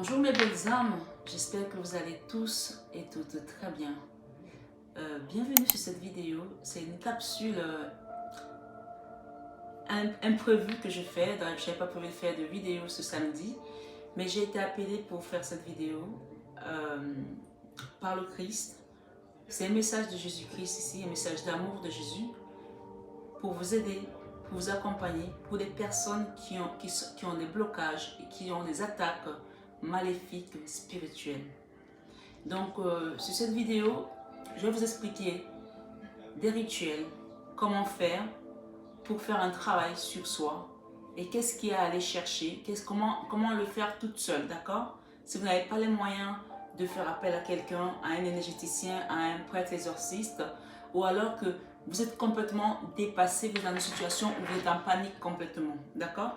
Bonjour mes belles âmes, j'espère que vous allez tous et toutes très bien. Bienvenue sur cette vidéo, c'est une capsule imprévue que je fais. Je n'avais pas prévu de faire de vidéo ce samedi, mais j'ai été appelée pour faire cette vidéo par le Christ. C'est un message de Jésus-Christ ici, un message d'amour de Jésus pour vous aider, pour vous accompagner, pour les personnes qui ont des blocages et qui ont des attaques maléfiques spirituelles. Donc sur cette vidéo, je vais vous expliquer des rituels, comment faire pour faire un travail sur soi et qu'est-ce qu'il y a à aller chercher, comment le faire toute seule, d'accord? Si vous n'avez pas les moyens de faire appel à quelqu'un, à un énergéticien, à un prêtre exorciste, ou alors que vous êtes complètement dépassé, vous êtes dans une situation où vous êtes en panique complètement, d'accord?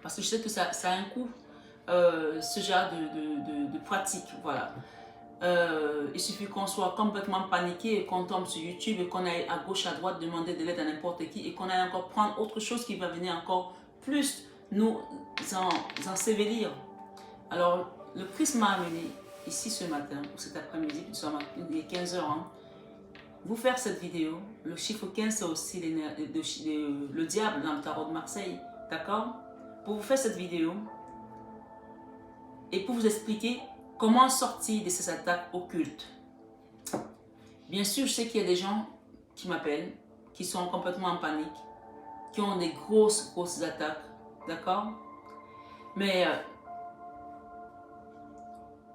Parce que je sais que ça a un coût, ce genre de pratique, voilà. Il suffit qu'on soit complètement paniqué et qu'on tombe sur YouTube et qu'on aille à gauche, à droite demander de l'aide à n'importe qui et qu'on aille encore prendre autre chose qui va venir encore plus nous ensevelir. Alors, le Christ m'a amené ici ce matin, ou cet après-midi, il est 15 h, hein, vous faire cette vidéo. Le chiffre 15, c'est aussi le diable dans le tarot de Marseille, d'accord? Pour vous faire cette vidéo et pour vous expliquer comment sortir de ces attaques occultes. Bien sûr, je sais qu'il y a des gens qui m'appellent, qui sont complètement en panique, qui ont des grosses attaques, d'accord? Mais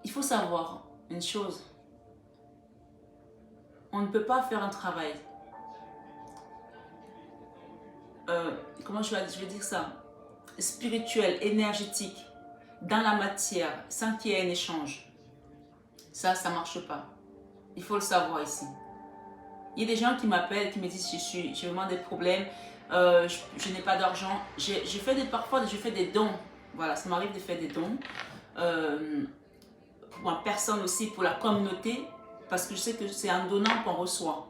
il faut savoir une chose. On ne peut pas faire un travail. Comment je vais dire ça? Spirituel, énergétique, dans la matière, sans qu'il y ait un échange. Ça ne marche pas. Il faut le savoir ici. Il y a des gens qui m'appellent, qui me disent j'ai vraiment des problèmes, je n'ai pas d'argent. Parfois, je fais des dons. Voilà, ça m'arrive de faire des dons. Pour ma personne aussi, pour la communauté, parce que je sais que c'est en donnant qu'on reçoit.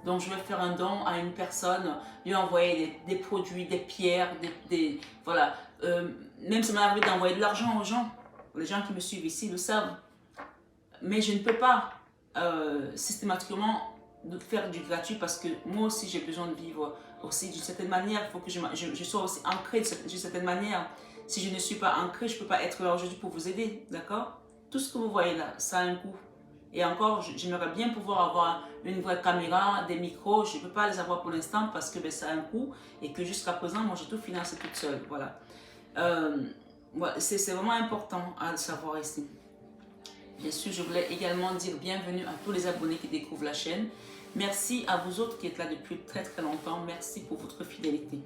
Donc, je vais faire un don à une personne, lui envoyer des produits, des pierres, voilà. Même ça m'arrive d'envoyer de l'argent aux gens. Les gens qui me suivent ici le savent. Mais je ne peux pas systématiquement faire du gratuit parce que moi aussi j'ai besoin de vivre aussi d'une certaine manière. Il faut que je sois aussi ancrée d'une certaine manière. Si je ne suis pas ancrée, je ne peux pas être là aujourd'hui pour vous aider, d'accord? Tout ce que vous voyez là, ça a un coût. Et encore, j'aimerais bien pouvoir avoir une vraie caméra, des micros. Je ne peux pas les avoir pour l'instant parce que ça a un coût et que jusqu'à présent, moi j'ai tout financé toute seule. Voilà. C'est vraiment important à le savoir ici. Bien sûr, je voulais également dire bienvenue à tous les abonnés qui découvrent la chaîne. Merci à vous autres qui êtes là depuis très longtemps. Merci pour votre fidélité.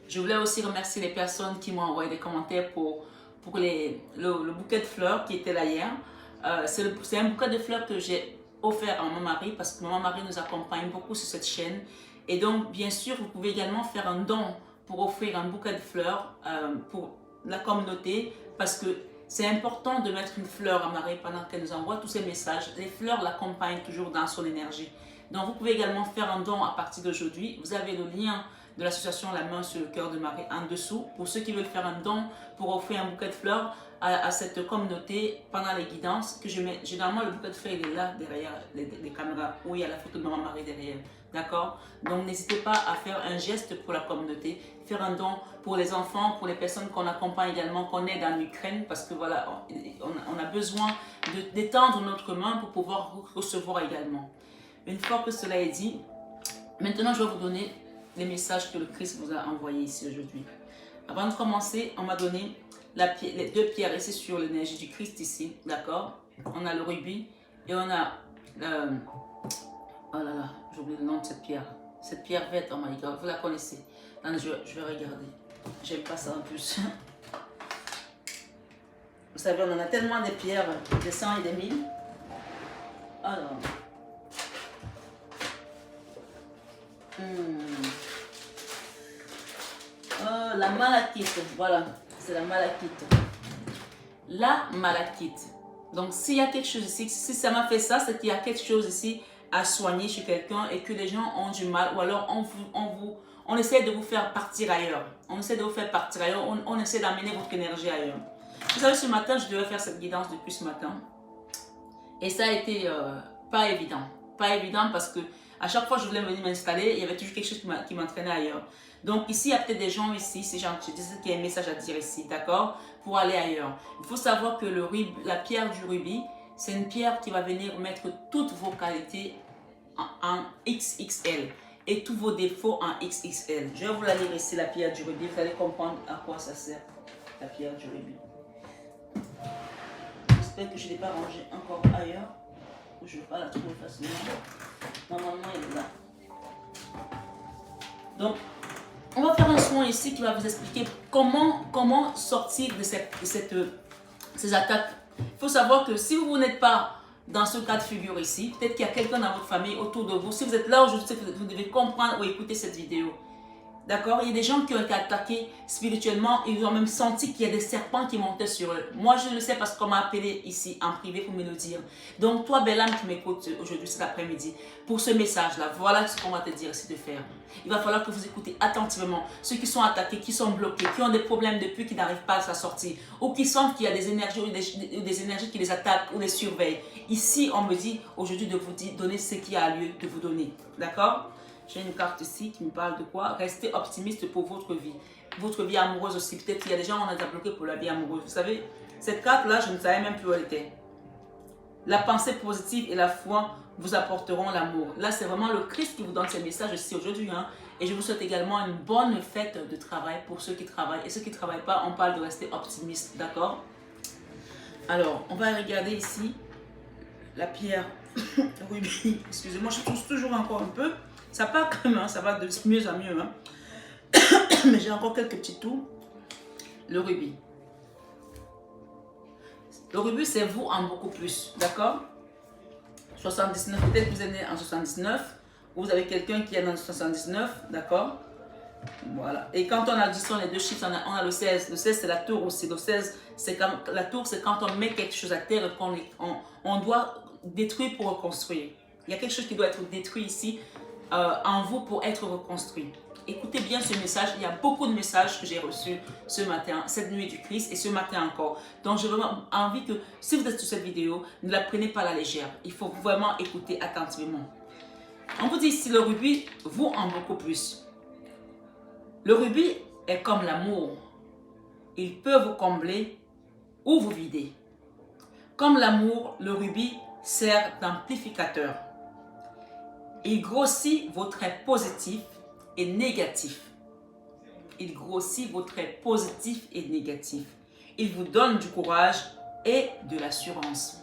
Je voulais aussi remercier les personnes qui m'ont envoyé des commentaires pour le bouquet de fleurs qui était là hier. C'est un bouquet de fleurs que j'ai offert à mon mari parce que mon mari nous accompagne beaucoup sur cette chaîne. Et donc, bien sûr, vous pouvez également faire un don pour offrir un bouquet de fleurs pour la communauté parce que c'est important de mettre une fleur à Marie pendant qu'elle nous envoie tous ces messages. Les fleurs l'accompagnent toujours dans son énergie. Donc, vous pouvez également faire un don à partir d'aujourd'hui. Vous avez le lien de l'association La Main sur le Cœur de Marie en dessous. Pour ceux qui veulent faire un don pour offrir un bouquet de fleurs à cette communauté pendant les guidances que je mets. Généralement, le bouquet de fleurs il est là derrière les caméras où il y a la photo de Maman Marie derrière. D'accord? Donc, n'hésitez pas à faire un geste pour la communauté, faire un don pour les enfants, pour les personnes qu'on accompagne également, qu'on aide en Ukraine, parce que voilà, on a besoin d'étendre notre main pour pouvoir recevoir également. Une fois que cela est dit, maintenant je vais vous donner les messages que le Christ vous a envoyés ici aujourd'hui. Avant de commencer, on m'a donné les deux pierres ici sur l'énergie du Christ ici, d'accord? On a le rubis et on a oh là là, j'ai oublié le nom de cette pierre. Cette pierre verte, oh my God, vous la connaissez. Non, je vais regarder. J'aime pas ça en plus. Vous savez, on en a tellement des pierres, des 100 et des 1000. Alors. Oh, la malachite, voilà, c'est la malachite. La malachite. Donc, s'il y a quelque chose ici, si ça m'a fait ça, c'est qu'il y a quelque chose ici à soigner chez quelqu'un et que les gens ont du mal, ou alors on essaie de vous faire partir ailleurs. On essaie de vous faire partir ailleurs, on essaie d'amener votre énergie ailleurs. Vous savez, ce matin, je devais faire cette guidance depuis ce matin. Et ça a été pas évident. Pas évident parce que à chaque fois que je voulais venir m'installer, il y avait toujours quelque chose qui m'entraînait ailleurs. Donc ici, il y a peut-être des gens ici, ces gens, je disais qu'il y a un message à dire ici, d'accord? Pour aller ailleurs. Il faut savoir que la pierre du rubis, c'est une pierre qui va venir mettre toutes vos qualités en XXL et tous vos défauts en XXL. Je vais vous la lire ici, la pierre du rubis. Vous allez comprendre à quoi ça sert, la pierre du rubis. J'espère que je ne l'ai pas rangée encore ailleurs, où je ne vais pas la trouver facilement. Normalement, elle est là. Donc, on va faire un soin ici qui va vous expliquer comment sortir de ces attaques. Il faut savoir que si vous n'êtes pas dans ce cas de figure ici, peut-être qu'il y a quelqu'un dans votre famille autour de vous. Si vous êtes là aujourd'hui, vous devez comprendre ou écouter cette vidéo. D'accord? Il y a des gens qui ont été attaqués spirituellement. Ils ont même senti qu'il y a des serpents qui montaient sur eux. Moi, je le sais parce qu'on m'a appelé ici en privé pour me le dire. Donc, toi, belle âme qui m'écoute aujourd'hui, cet après-midi, pour ce message-là, voilà ce qu'on va te dire ici de faire. Il va falloir que vous écoutez attentivement ceux qui sont attaqués, qui sont bloqués, qui ont des problèmes depuis, qui n'arrivent pas à s'en sortir, ou qui sentent qu'il y a des énergies ou des énergies qui les attaquent ou les surveillent. Ici, on me dit aujourd'hui de vous donner ce qui a lieu de vous donner. D'accord? J'ai une carte ici qui me parle de quoi? Restez optimiste pour votre vie. Votre vie amoureuse aussi. Peut-être qu'il y a des gens qui ont été bloqués pour la vie amoureuse. Vous savez, cette carte-là, je ne savais même plus où elle était. La pensée positive et la foi vous apporteront l'amour. Là, c'est vraiment le Christ qui vous donne ces messages ici aujourd'hui. Hein. Et je vous souhaite également une bonne fête de travail pour ceux qui travaillent. Et ceux qui ne travaillent pas, on parle de rester optimiste. D'accord? Alors, on va regarder ici la pierre rubis. Excusez-moi, je tousse toujours encore un peu. Ça part quand même, hein, ça va de mieux à mieux. Hein. Mais j'ai encore quelques petits tours. Le rubis. Le rubis, c'est vous en beaucoup plus. D'accord? 79, peut-être que vous êtes né en 79. Ou vous avez quelqu'un qui est dans 79. D'accord? Voilà. Et quand on additionne les deux chiffres, on a le 16. Le 16, c'est la tour aussi. Le 16, c'est quand, la tour, c'est quand on met quelque chose à terre et qu'on doit détruire pour reconstruire. Il y a quelque chose qui doit être détruit ici. En vous pour être reconstruit. Écoutez bien ce message. Il y a beaucoup de messages que j'ai reçus ce matin, cette nuit du Christ et ce matin encore. Donc j'ai vraiment envie que si vous êtes sur cette vidéo, ne la prenez pas à la légère. Il faut vraiment écouter attentivement. On vous dit ici le rubis, vous en beaucoup plus. Le rubis est comme l'amour. Il peut vous combler ou vous vider. Comme l'amour, le rubis sert d'amplificateur. Il grossit vos traits positifs et négatifs. Il grossit vos traits positifs et négatifs. Il vous donne du courage et de l'assurance.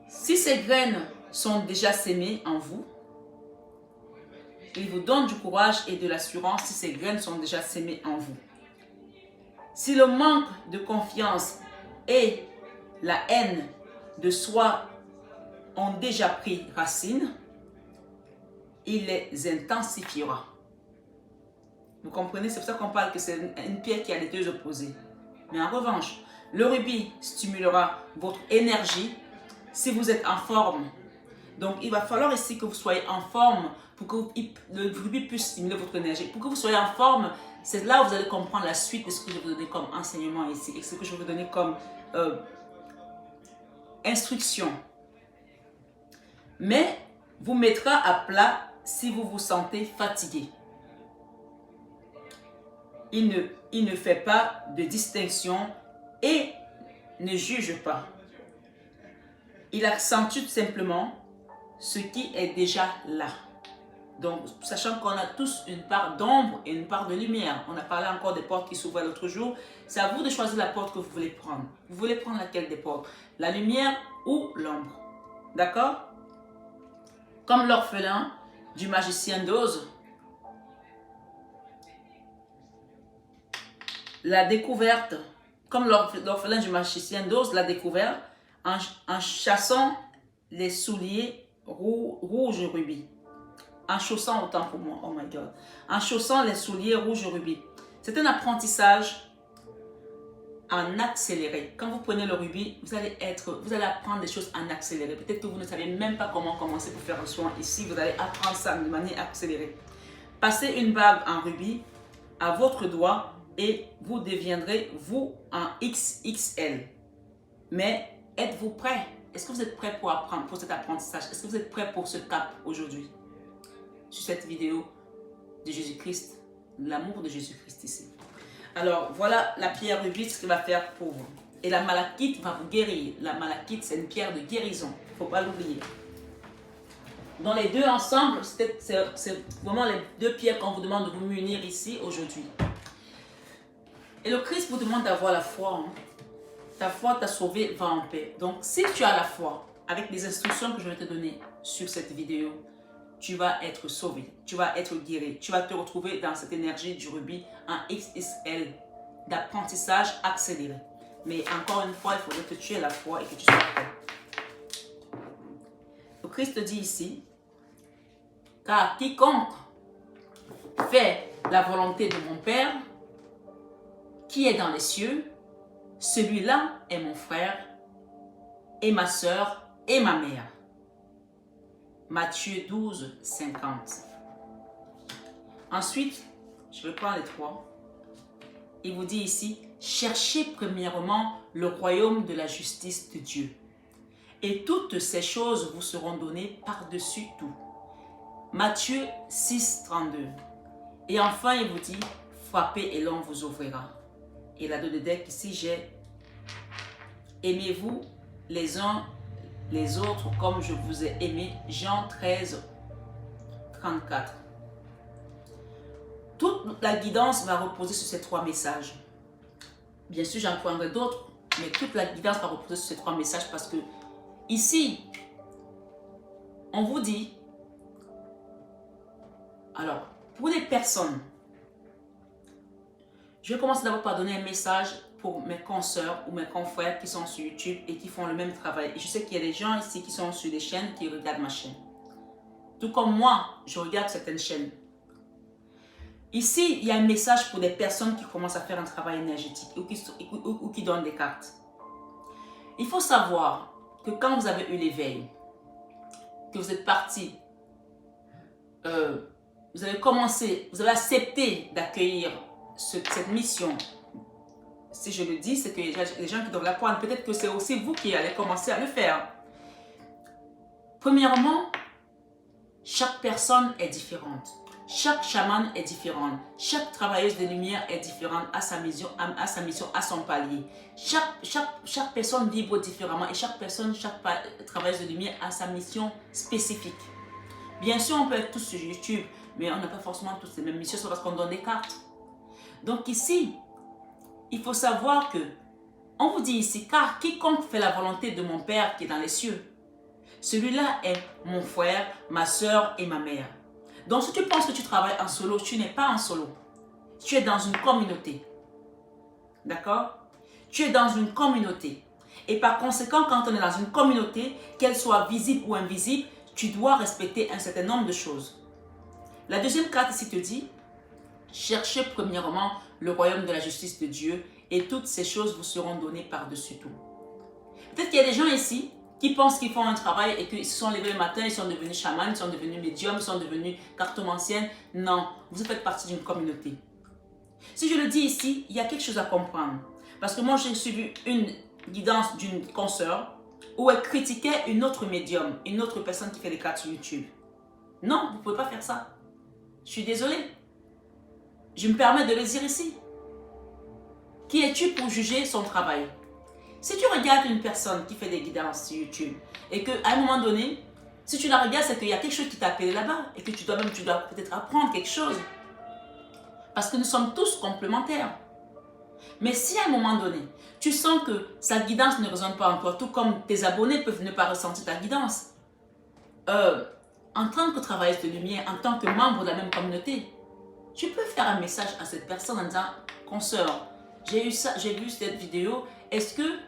Si ces graines sont déjà sémées en vous, il vous donne du courage et de l'assurance si ces graines sont déjà sémées en vous. Si le manque de confiance et la haine de soi ont déjà pris racine, il les intensifiera. Vous comprenez? C'est pour ça qu'on parle que c'est une pierre qui a les deux opposés. Mais en revanche, le rubis stimulera votre énergie si vous êtes en forme. Donc, il va falloir ici que vous soyez en forme pour que le rubis puisse stimuler votre énergie. Pour que vous soyez en forme, c'est là où vous allez comprendre la suite de ce que je vais vous donner comme enseignement ici et ce que je vais vous donner comme instruction. Mais vous mettra à plat si vous vous sentez fatigué. Il ne fait pas de distinction et ne juge pas. Il accentue simplement ce qui est déjà là. Donc, sachant qu'on a tous une part d'ombre et une part de lumière. On a parlé encore des portes qui s'ouvraient l'autre jour. C'est à vous de choisir la porte que vous voulez prendre. Vous voulez prendre laquelle des portes? La lumière ou l'ombre? D'accord? Comme l'orphelin du magicien d'Oz, la découverte, comme l'orphelin du magicien d'Oz l'a découvert en chassant les souliers rouges rubis. En chaussant, autant pour moi, oh my God, en chaussant les souliers rouges rubis. C'est un apprentissage en accéléré. Quand vous prenez le rubis, vous allez apprendre des choses en accéléré. Peut-être que vous ne savez même pas comment commencer pour faire le soin. Ici, vous allez apprendre ça de manière accélérée. Passez une bague en rubis à votre doigt et vous deviendrez, vous, un XXL. Mais êtes-vous prêt? Est-ce que vous êtes prêt pour apprendre, pour cet apprentissage? Est-ce que vous êtes prêt pour ce cap aujourd'hui? Sur cette vidéo de Jésus-Christ, l'amour de Jésus-Christ ici. Alors, voilà la pierre de vie, ce qu'elle va faire pour vous. Et la malachite va vous guérir. La malachite, c'est une pierre de guérison. Il ne faut pas l'oublier. Dans les deux ensemble, c'est vraiment les deux pierres qu'on vous demande de vous munir ici aujourd'hui. Et le Christ vous demande d'avoir la foi. Hein. Ta foi t'a sauvé, va en paix. Donc, si tu as la foi, avec les instructions que je vais te donner sur cette vidéo, tu vas être sauvé, tu vas être guéri, tu vas te retrouver dans cette énergie du rubis, un XXL d'apprentissage accéléré. Mais encore une fois, il faudrait que tu aies la foi et que tu sois prêt. Le Christ dit ici, car quiconque fait la volonté de mon Père, qui est dans les cieux, celui-là est mon frère et ma sœur et ma mère. Matthieu 12, 50. Ensuite, je vais prendre les trois. Il vous dit ici, cherchez premièrement le royaume de la justice de Dieu. Et toutes ces choses vous seront données par-dessus tout. Matthieu 6, 32. Et enfin, il vous dit, frappez et l'on vous ouvrira. Et la deuxième ici, j'ai aimez-vous les uns les autres comme je vous ai aimé. Jean 13, 34. Toute la guidance va reposer sur ces trois messages. Bien sûr, j'en prendrai d'autres, mais toute la guidance va reposer sur ces trois messages parce que ici, on vous dit, alors, pour les personnes, je vais commencer d'abord par donner un message pour mes consoeurs ou mes confrères qui sont sur YouTube et qui font le même travail. Et je sais qu'il y a des gens ici qui sont sur des chaînes qui regardent ma chaîne. Tout comme moi, je regarde certaines chaînes. Ici, il y a un message pour des personnes qui commencent à faire un travail énergétique ou qui donnent des cartes. Il faut savoir que quand vous avez eu l'éveil, que vous êtes parti, vous avez commencé, vous avez accepté d'accueillir cette mission. Si je le dis, c'est que les gens qui doivent l'apprendre, peut-être que c'est aussi vous qui allez commencer à le faire. Premièrement, chaque personne est différente. Chaque chaman est différent. Chaque travailleuse de lumière est différente à sa mission, à son palier. Chaque personne vibre différemment et chaque travailleuse de lumière a sa mission spécifique. Bien sûr, on peut être tous sur YouTube, mais on n'a pas forcément tous les mêmes missions, c'est parce qu'on donne des cartes. Donc ici, il faut savoir que, on vous dit ici, car quiconque fait la volonté de mon Père qui est dans les cieux, celui-là est mon frère, ma soeur et ma mère. Donc si tu penses que tu travailles en solo, tu n'es pas en solo. Tu es dans une communauté. D'accord? Tu es dans une communauté. Et par conséquent, quand on est dans une communauté, qu'elle soit visible ou invisible, tu dois respecter un certain nombre de choses. La deuxième carte ici te dit, cherchez premièrement le royaume de la justice de Dieu et toutes ces choses vous seront données par-dessus tout. Peut-être qu'il y a des gens ici qui pensent qu'ils font un travail et qu'ils se sont levés le matin, ils sont devenus chamans, ils sont devenus médiums, ils sont devenus cartomanciennes. Non, vous faites partie d'une communauté. Si je le dis ici, il y a quelque chose à comprendre. Parce que moi, j'ai suivi une guidance d'une consoeur où elle critiquait une autre médium, une autre personne qui fait des cartes sur YouTube. Non, vous ne pouvez pas faire ça. Je suis désolée. Je me permets de le dire ici. Qui es-tu pour juger son travail? Si tu regardes une personne qui fait des guidances sur YouTube et qu'à un moment donné, si tu la regardes, c'est qu'il y a quelque chose qui t'a appelé là-bas et que tu dois peut-être apprendre quelque chose. Parce que nous sommes tous complémentaires. Mais si à un moment donné, tu sens que sa guidance ne résonne pas en toi, tout comme tes abonnés peuvent ne pas ressentir ta guidance, en tant que travailleuse de lumière, en tant que membre de la même communauté, tu peux faire un message à cette personne en disant, consoeur, j'ai vu cette vidéo, est-ce que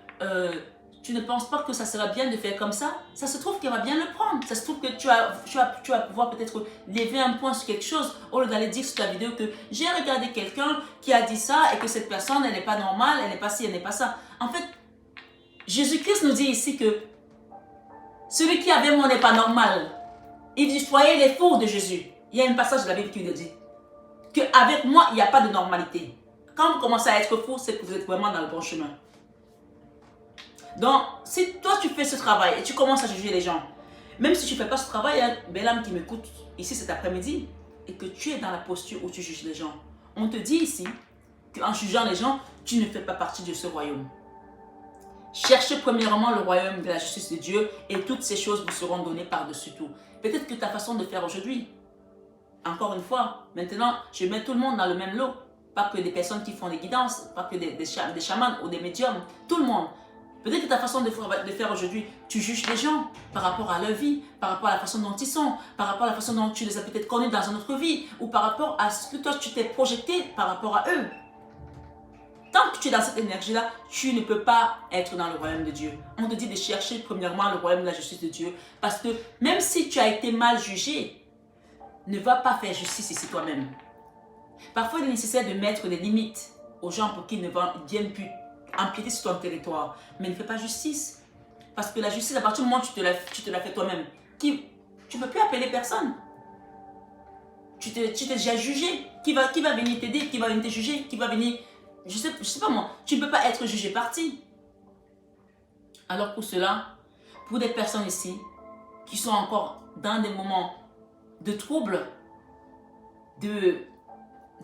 tu ne penses pas que ça serait bien de faire comme ça? Ça se trouve qu'elle va bien le prendre. Ça se trouve que tu vas pouvoir peut-être lever un point sur quelque chose au lieu d'aller dire sur ta vidéo que j'ai regardé quelqu'un qui a dit ça et que cette personne, elle n'est pas normale, elle n'est pas ci, elle n'est pas ça. En fait, Jésus-Christ nous dit ici que celui qui avait moi n'est pas normal. Il dit, soyez les fous de Jésus. Il y a un passage de la Bible qui le dit. Qu'avec moi, il n'y a pas de normalité. quand vous commencez à être fou, c'est que vous êtes vraiment dans le bon chemin. Donc, si toi tu fais ce travail et tu commences à juger les gens, même si tu ne fais pas ce travail, il y a une belle âme qui m'écoute ici cet après-midi et que tu es dans la posture où tu juges les gens. On te dit ici qu'en jugeant les gens, tu ne fais pas partie de ce royaume. Cherchez premièrement le royaume de la justice de Dieu et toutes ces choses vous seront données par-dessus tout. Peut-être que ta façon de faire aujourd'hui, encore une fois, maintenant, je mets tout le monde dans le même lot. Pas que des personnes qui font des guidances, pas que des chamans ou des médiums, tout le monde. Peut-être que ta façon de faire aujourd'hui, tu juges les gens par rapport à leur vie, par rapport à la façon dont ils sont, par rapport à la façon dont tu les as peut-être connus dans une autre vie, ou par rapport à ce que toi tu t'es projeté par rapport à eux. Tant que tu es dans cette énergie-là, tu ne peux pas être dans le royaume de Dieu. On te dit de chercher premièrement le royaume de la justice de Dieu, parce que même si tu as été mal jugé, ne va pas faire justice ici toi-même. Parfois, il est nécessaire de mettre des limites aux gens pour qu'ils ne viennent plus empiéter sur ton territoire. Mais ne fais pas justice. Parce que la justice, à partir du moment où tu te la fais toi-même, tu ne peux plus appeler personne. Tu t'es déjà jugé. Qui va venir t'aider? Qui va venir te juger? Qui va venir... Je sais pas moi. Tu ne peux pas être jugé parti. Alors pour cela, pour des personnes ici qui sont encore dans des moments de trouble, de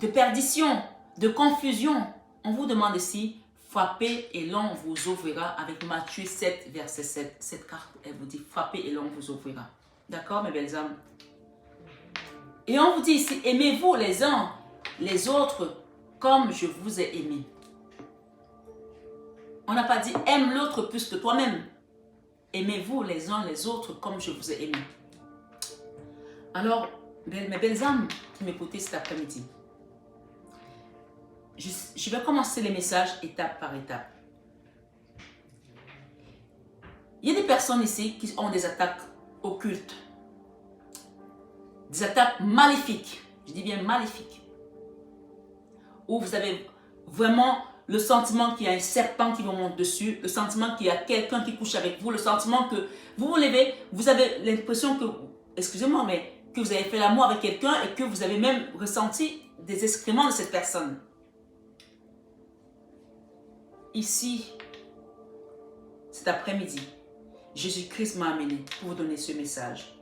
perdition, de confusion, on vous demande ici, frappez et l'on vous ouvrira avec Matthieu 7, verset 7. Cette carte, elle vous dit, frappez et l'on vous ouvrira. D'accord, mes belles âmes? Et on vous dit ici, aimez-vous les uns les autres comme je vous ai aimé. On n'a pas dit, aime l'autre plus que toi-même. Aimez-vous les uns les autres comme je vous ai aimé. Alors, mes belles âmes qui m'écoutez cet après-midi, je vais commencer les messages étape par étape. Il y a des personnes ici qui ont des attaques occultes, des attaques maléfiques, je dis bien maléfiques, où vous avez vraiment le sentiment qu'il y a un serpent qui vous monte dessus, le sentiment qu'il y a quelqu'un qui couche avec vous, le sentiment que vous vous levez, vous avez l'impression que, excusez-moi, mais que vous avez fait l'amour avec quelqu'un et que vous avez même ressenti des excréments de cette personne. Ici, cet après-midi, Jésus-Christ m'a amené pour vous donner ce message.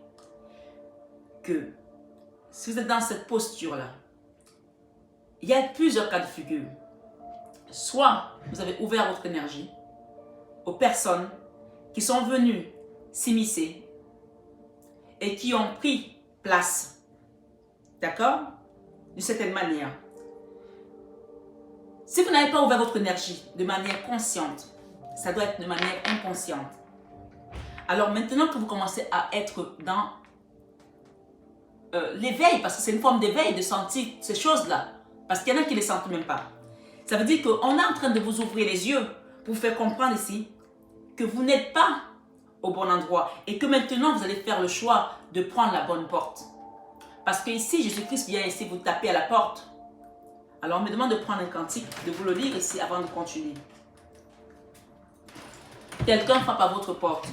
Que si vous êtes dans cette posture-là, il y a plusieurs cas de figure. Soit vous avez ouvert votre énergie aux personnes qui sont venues s'immiscer et qui ont pris place. D'accord? D'une certaine manière. Si vous n'avez pas ouvert votre énergie de manière consciente, ça doit être de manière inconsciente. Alors maintenant que vous commencez à être dans l'éveil, parce que c'est une forme d'éveil de sentir ces choses-là, parce qu'il y en a qui ne les sentent même pas. Ça veut dire qu'on est en train de vous ouvrir les yeux pour vous faire comprendre ici que vous n'êtes pas au bon endroit et que maintenant vous allez faire le choix de prendre la bonne porte. Parce que ici, Jésus-Christ vient ici vous taper à la porte. Alors on me demande de prendre un cantique, de vous le lire ici avant de continuer. Quelqu'un frappe à votre porte.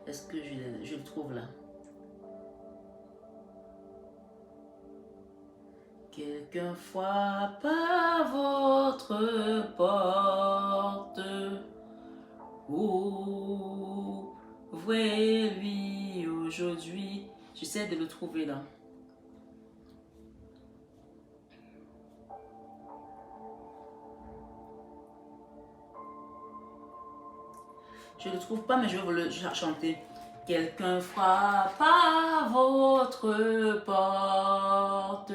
Est-ce que je le trouve là? Quelqu'un frappe à votre porte. Ouvrez-lui aujourd'hui. J'essaie de le trouver là. Je ne le trouve pas, mais je vais vous le chanter. Quelqu'un frappe à votre porte.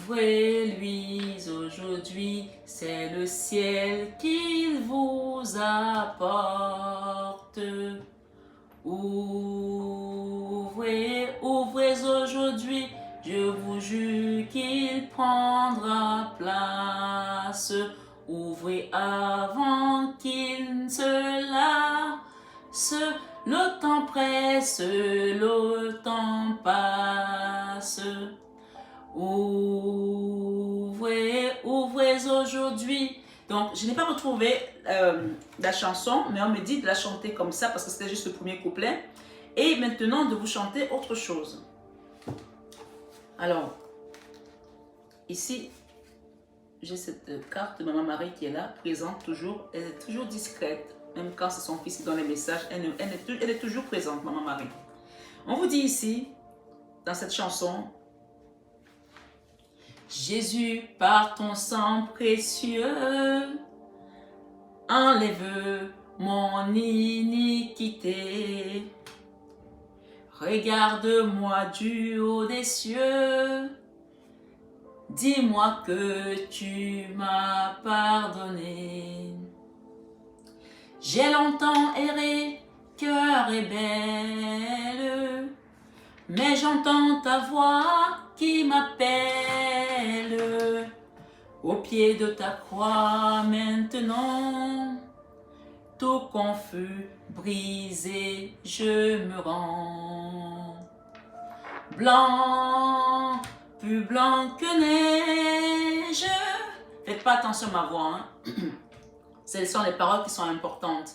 Ouvrez-lui aujourd'hui, c'est le ciel qu'il vous apporte. Ouvrez aujourd'hui, je vous jure qu'il prendra place. Ouvrez avant qu'il ne se lasse, le temps presse, le temps passe. Ouvrez, ouvrez aujourd'hui. Donc, je n'ai pas retrouvé la chanson, mais on me dit de la chanter comme ça parce que c'était juste le premier couplet. Et maintenant, de vous chanter autre chose. Alors, ici, j'ai cette carte de Maman Marie qui est là, présente toujours. Elle est toujours discrète. Même quand c'est son fils qui donne les messages, elle est toujours présente, Maman Marie. On vous dit ici, dans cette chanson, Jésus, par ton sang précieux, enlève mon iniquité. Regarde-moi du haut des cieux, dis-moi que tu m'as pardonné. J'ai longtemps erré, cœur rebelle, mais j'entends ta voix qui m'appelle. Au pied de ta croix maintenant, tout confus, brisé, je me rends. Blanc, plus blanc que neige. Faites pas attention à ma voix, hein. Ce sont les paroles qui sont importantes.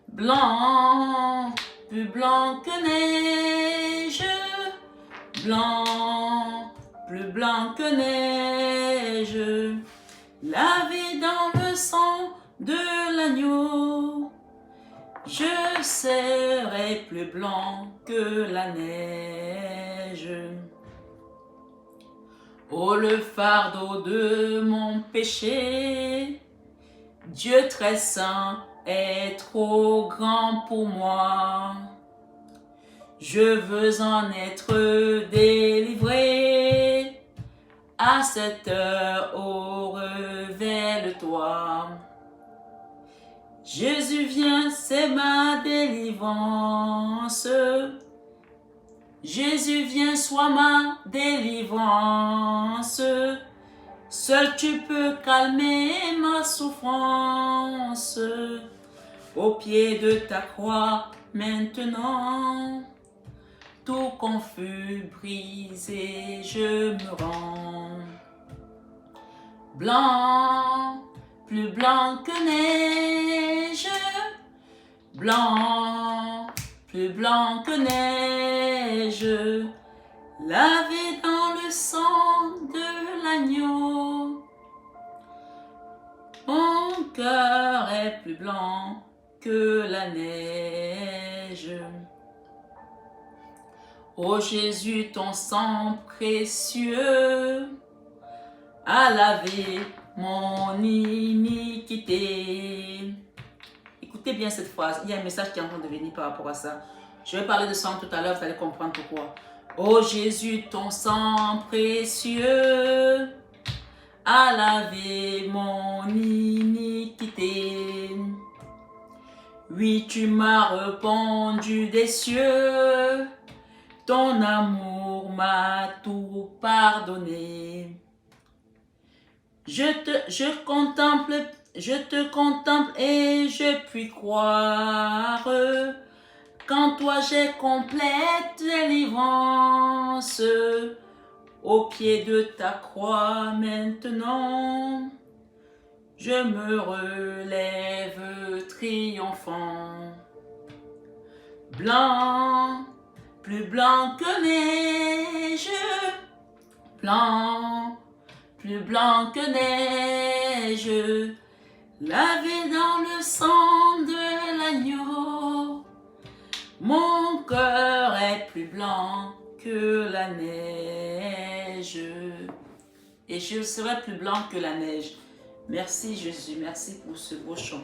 Blanc, plus blanc que neige. Blanc, plus blanc que neige. Lavé dans le sang de l'agneau. Je serai plus blanc que la neige. Oh, le fardeau de mon péché, Dieu très saint est trop grand pour moi. Je veux en être délivré. À cette heure, oh, révèle-toi. Jésus vient, c'est ma délivrance. Jésus vient, sois ma délivrance. Seul tu peux calmer ma souffrance. Au pied de ta croix maintenant, tout confus, brisé, je me rends. Blanc, plus blanc que neige. Blanc, plus blanc que neige. Lavé dans le sang de l'agneau. Mon cœur est plus blanc que la neige. Ô Jésus, ton sang précieux a lavé mon iniquité. Écoutez bien cette phrase, il y a un message qui est en train de venir par rapport à ça. Je vais parler de sang tout à l'heure, vous allez comprendre pourquoi. Ô Jésus, ton sang précieux a lavé mon iniquité. Oui, tu m'as répondu des cieux, ton amour m'a tout pardonné. Je te contemple et je puis croire qu'en toi j'ai complète délivrance. Au pied de ta croix maintenant, je me relève triomphant. Blanc, plus blanc que neige. Blanc, plus blanc que neige, lavé dans le sang de l'agneau. Mon cœur est plus blanc que la neige, et je serai plus blanc que la neige. Merci Jésus, merci pour ce beau chant.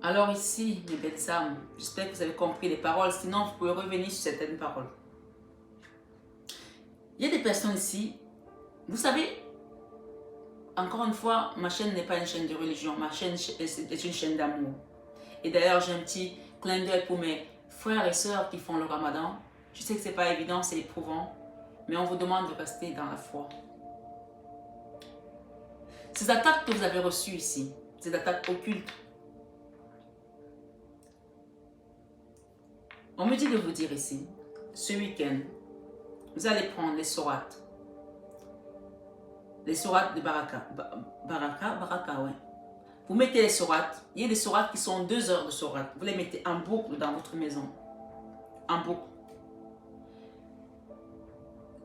Alors ici, mes belles âmes, j'espère que vous avez compris les paroles, sinon vous pouvez revenir sur certaines paroles. Il y a des personnes ici, vous savez, encore une fois, ma chaîne n'est pas une chaîne de religion, ma chaîne est une chaîne d'amour. Et d'ailleurs, j'ai un petit clin d'œil pour mes frères et sœurs qui font le ramadan. Je sais que ce n'est pas évident, c'est éprouvant, mais on vous demande de rester dans la foi. Ces attaques que vous avez reçues ici, ces attaques occultes, on me dit de vous dire ici, ce week-end, Vous allez prendre les sourates. Les sourates de Baraka. Baraka, ouais. Vous mettez les sourates. Il y a des sourates qui sont 2 heures de sourates. Vous les mettez en boucle dans votre maison. En boucle.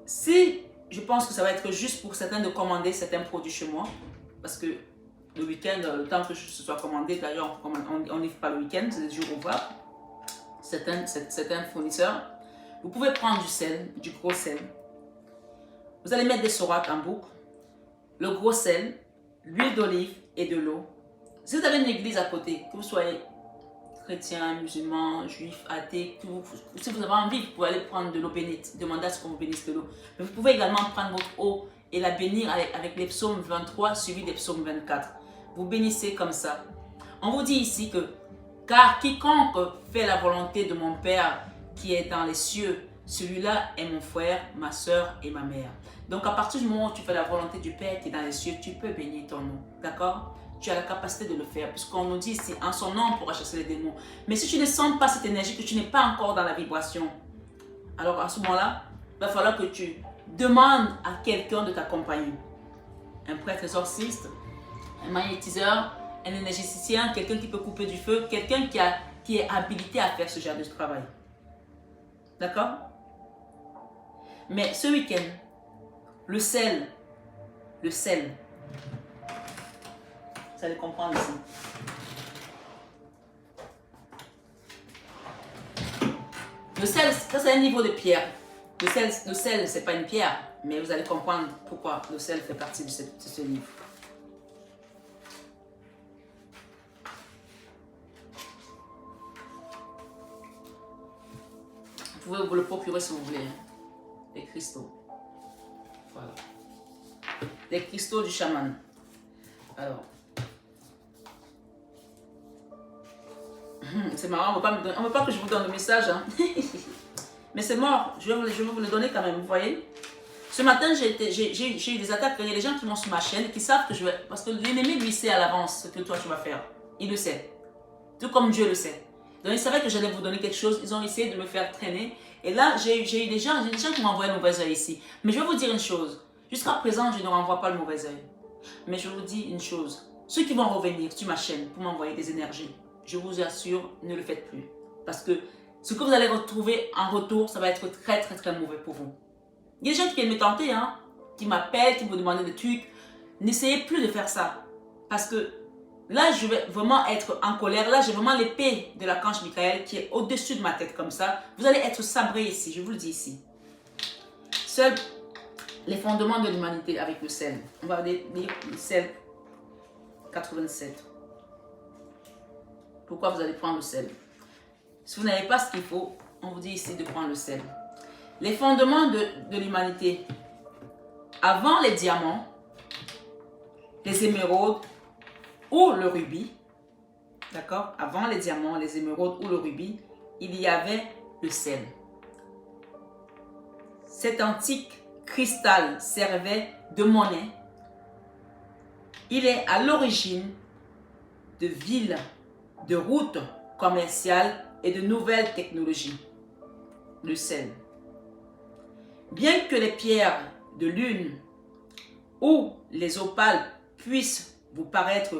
Si je pense que ça va être juste pour certains de commander certains produits chez moi, parce que le week-end, le temps que ce soit commandé, d'ailleurs on livre pas le week-end, c'est des jours ouvrables, certains fournisseurs, vous pouvez prendre du sel, du gros sel. Vous allez mettre des sourates en boucle, le gros sel, l'huile d'olive et de l'eau. Si vous avez une église à côté, que vous soyez chrétien, musulman, juif, athée, si vous avez envie, vous pouvez aller prendre de l'eau bénite, demander à ce qu'on vous bénisse de l'eau. Mais vous pouvez également prendre votre eau et la bénir avec les psaumes 23 suivis des psaumes 24. Vous bénissez comme ça. On vous dit ici que, car quiconque fait la volonté de mon Père qui est dans les cieux, celui-là est mon frère, ma soeur et ma mère. Donc à partir du moment où tu fais la volonté du Père qui est dans les cieux, tu peux bénir ton nom. D'accord? Tu as la capacité de le faire, puisqu'on nous dit ici, en son nom, on pourra chasser les démons. Mais si tu ne sens pas cette énergie, que tu n'es pas encore dans la vibration, alors à ce moment-là, il va falloir que tu demandes à quelqu'un de t'accompagner. Un prêtre exorciste, un magnétiseur, un énergéticien, quelqu'un qui peut couper du feu, quelqu'un qui est habilité à faire ce genre de travail. D'accord? Mais ce week-end, le sel, vous allez comprendre ici. Le sel, ça c'est un niveau de pierre. Le sel, c'est pas une pierre, mais vous allez comprendre pourquoi le sel fait partie de ce livre. Vous pouvez vous le procurer si vous voulez. Des cristaux. Voilà. Des cristaux du chaman. Alors. C'est marrant, on ne veut pas que je vous donne le message. Hein. Mais c'est mort, je vais vous le donner quand même, vous voyez. Ce matin, j'ai eu des attaques. Il y a des gens qui vont sur ma chaîne, qui savent que je vais... Parce que l'ennemi, lui, sait à l'avance ce que toi, tu vas faire. Il le sait. Tout comme Dieu le sait. Donc, ils savaient que j'allais vous donner quelque chose. Ils ont essayé de me faire traîner. Et là, j'ai eu des gens qui m'envoient le mauvais œil ici. Mais je vais vous dire une chose. Jusqu'à présent, je ne renvoie pas le mauvais œil. Mais je vous dis une chose. Ceux qui vont revenir sur ma chaîne pour m'envoyer des énergies, je vous assure, ne le faites plus. Parce que ce que vous allez retrouver en retour, ça va être très, très, très mauvais pour vous. Il y a des gens qui viennent me tenter, hein, qui m'appellent, qui me demandent des trucs. N'essayez plus de faire ça. Parce que là, je vais vraiment être en colère. Là, j'ai vraiment l'épée de l'archange Michael qui est au-dessus de ma tête comme ça. Vous allez être sabré ici, je vous le dis ici. Seuls les fondements de l'humanité avec le sel. On va lire le sel 87. Pourquoi vous allez prendre le sel? Si vous n'avez pas ce qu'il faut, on vous dit ici de prendre le sel. Les fondements de l'humanité. Avant les diamants, les émeraudes ou le rubis, d'accord? Avant les diamants, les émeraudes ou le rubis, il y avait le sel. Cet antique cristal servait de monnaie. Il est à l'origine de villes, de routes commerciales et de nouvelles technologies. Le sel. Bien que les pierres de lune ou les opales puissent vous paraître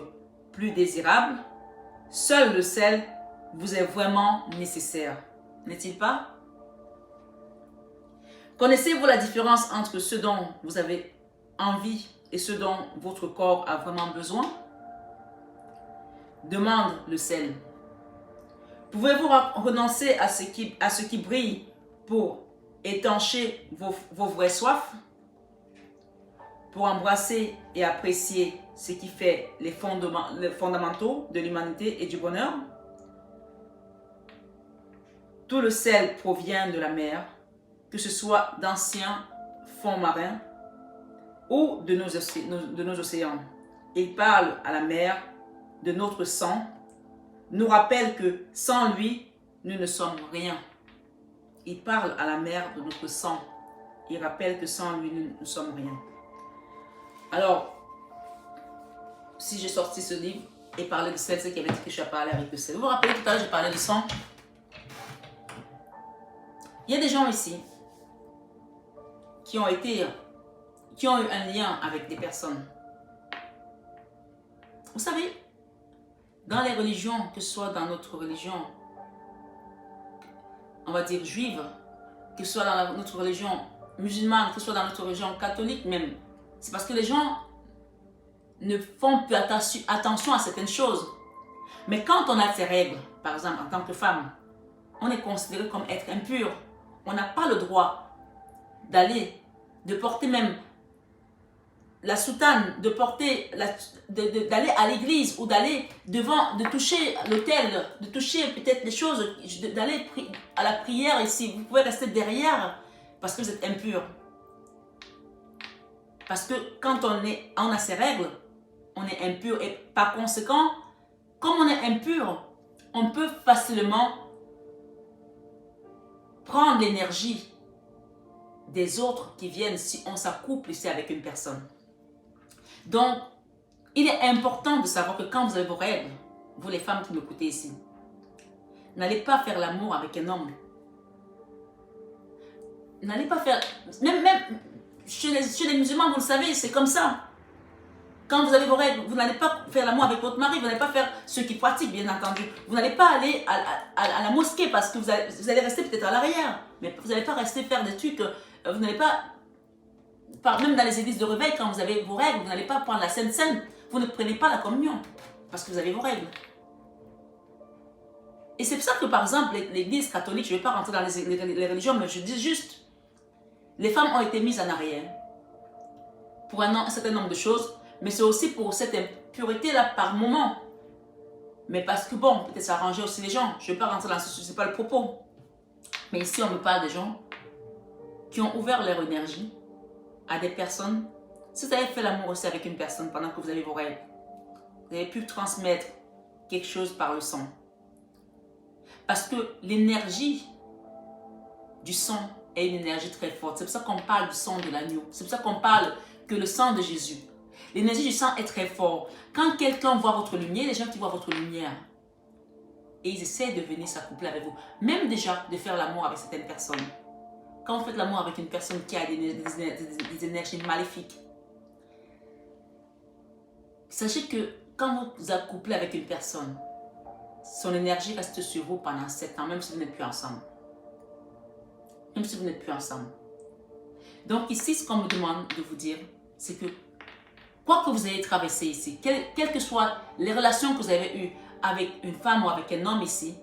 plus désirables, seul le sel vous est vraiment nécessaire. N'est-il pas? Connaissez-vous la différence entre ce dont vous avez envie et ce dont votre corps a vraiment besoin? Demande le sel. Pouvez-vous renoncer à ce qui brille pour étancher vos vraies soifs? Pour embrasser et apprécier ce qui fait les fondamentaux de l'humanité et du bonheur? Tout le sel provient de la mer, que ce soit d'anciens fonds marins ou de nos océans. Il parle à la mer de notre sang, nous rappelle que sans lui, nous ne sommes rien. Il parle à la mer de notre sang. Il rappelle que sans lui, nous ne sommes rien. Alors, si j'ai sorti ce livre et parlé de sel, c'est qu'il avait dit que je suis parlé avec le sel. Vous vous rappelez tout à l'heure, j'ai parlé du sang. Il y a des gens ici. qui ont eu un lien avec des personnes. Vous savez, dans les religions, que ce soit dans notre religion, on va dire juive, que ce soit dans notre religion musulmane, que ce soit dans notre religion catholique même, c'est parce que les gens ne font plus attention à certaines choses. Mais quand on a ces règles, par exemple en tant que femme, on est considéré comme être impur. On n'a pas le droit de porter même la soutane, d'aller à l'église ou d'aller devant, de toucher l'autel, de toucher peut-être les choses, d'aller à la prière ici. Vous pouvez rester derrière parce que vous êtes impur. Parce que quand on a ces règles, on est impur et par conséquent, comme on est impur, on peut facilement prendre l'énergie des autres qui viennent si on s'accouple ici avec une personne. Donc, il est important de savoir que quand vous avez vos règles, vous les femmes qui m'écoutez ici, n'allez pas faire l'amour avec un homme. N'allez pas faire... Même chez les musulmans, vous le savez, c'est comme ça. Quand vous avez vos règles, vous n'allez pas faire l'amour avec votre mari, vous n'allez pas faire ce qui pratique, bien entendu. Vous n'allez pas aller à la mosquée parce que vous allez rester peut-être à l'arrière. Mais vous n'allez pas rester faire des trucs, vous n'allez pas... Même dans les églises de réveil, quand vous avez vos règles, vous n'allez pas prendre la Sainte Seine. Vous ne prenez pas la communion parce que vous avez vos règles. Et c'est pour ça que, par exemple, l'église catholique, je ne vais pas rentrer dans les religions, mais je dis juste, les femmes ont été mises en arrière pour un certain nombre de choses, mais c'est aussi pour cette impureté-là par moment. Mais parce que, bon, peut-être ça arrangeait aussi les gens. Je ne vais pas rentrer dans ce, c'est pas le propos. Mais ici, on me parle des gens qui ont ouvert leur énergie à des personnes. Si vous avez fait l'amour aussi avec une personne pendant que vous avez vos règles, vous avez pu transmettre quelque chose par le sang. Parce que l'énergie du sang est une énergie très forte. C'est pour ça qu'on parle du sang de l'agneau. C'est pour ça qu'on parle que le sang de Jésus. L'énergie du sang est très forte. Quand quelqu'un voit votre lumière, les gens qui voient votre lumière, et ils essaient de venir s'accoupler avec vous. Même déjà de faire l'amour avec certaines personnes. Quand vous faites l'amour avec une personne qui a des énergies maléfiques, sachez que quand vous vous accouplez avec une personne, son énergie reste sur vous pendant 7 ans, même si vous n'êtes plus ensemble. Même si vous n'êtes plus ensemble. Donc ici, ce qu'on me demande de vous dire, c'est que quoi que vous ayez traversé ici, quelles que soient les relations que vous avez eues avec une femme ou avec un homme ici,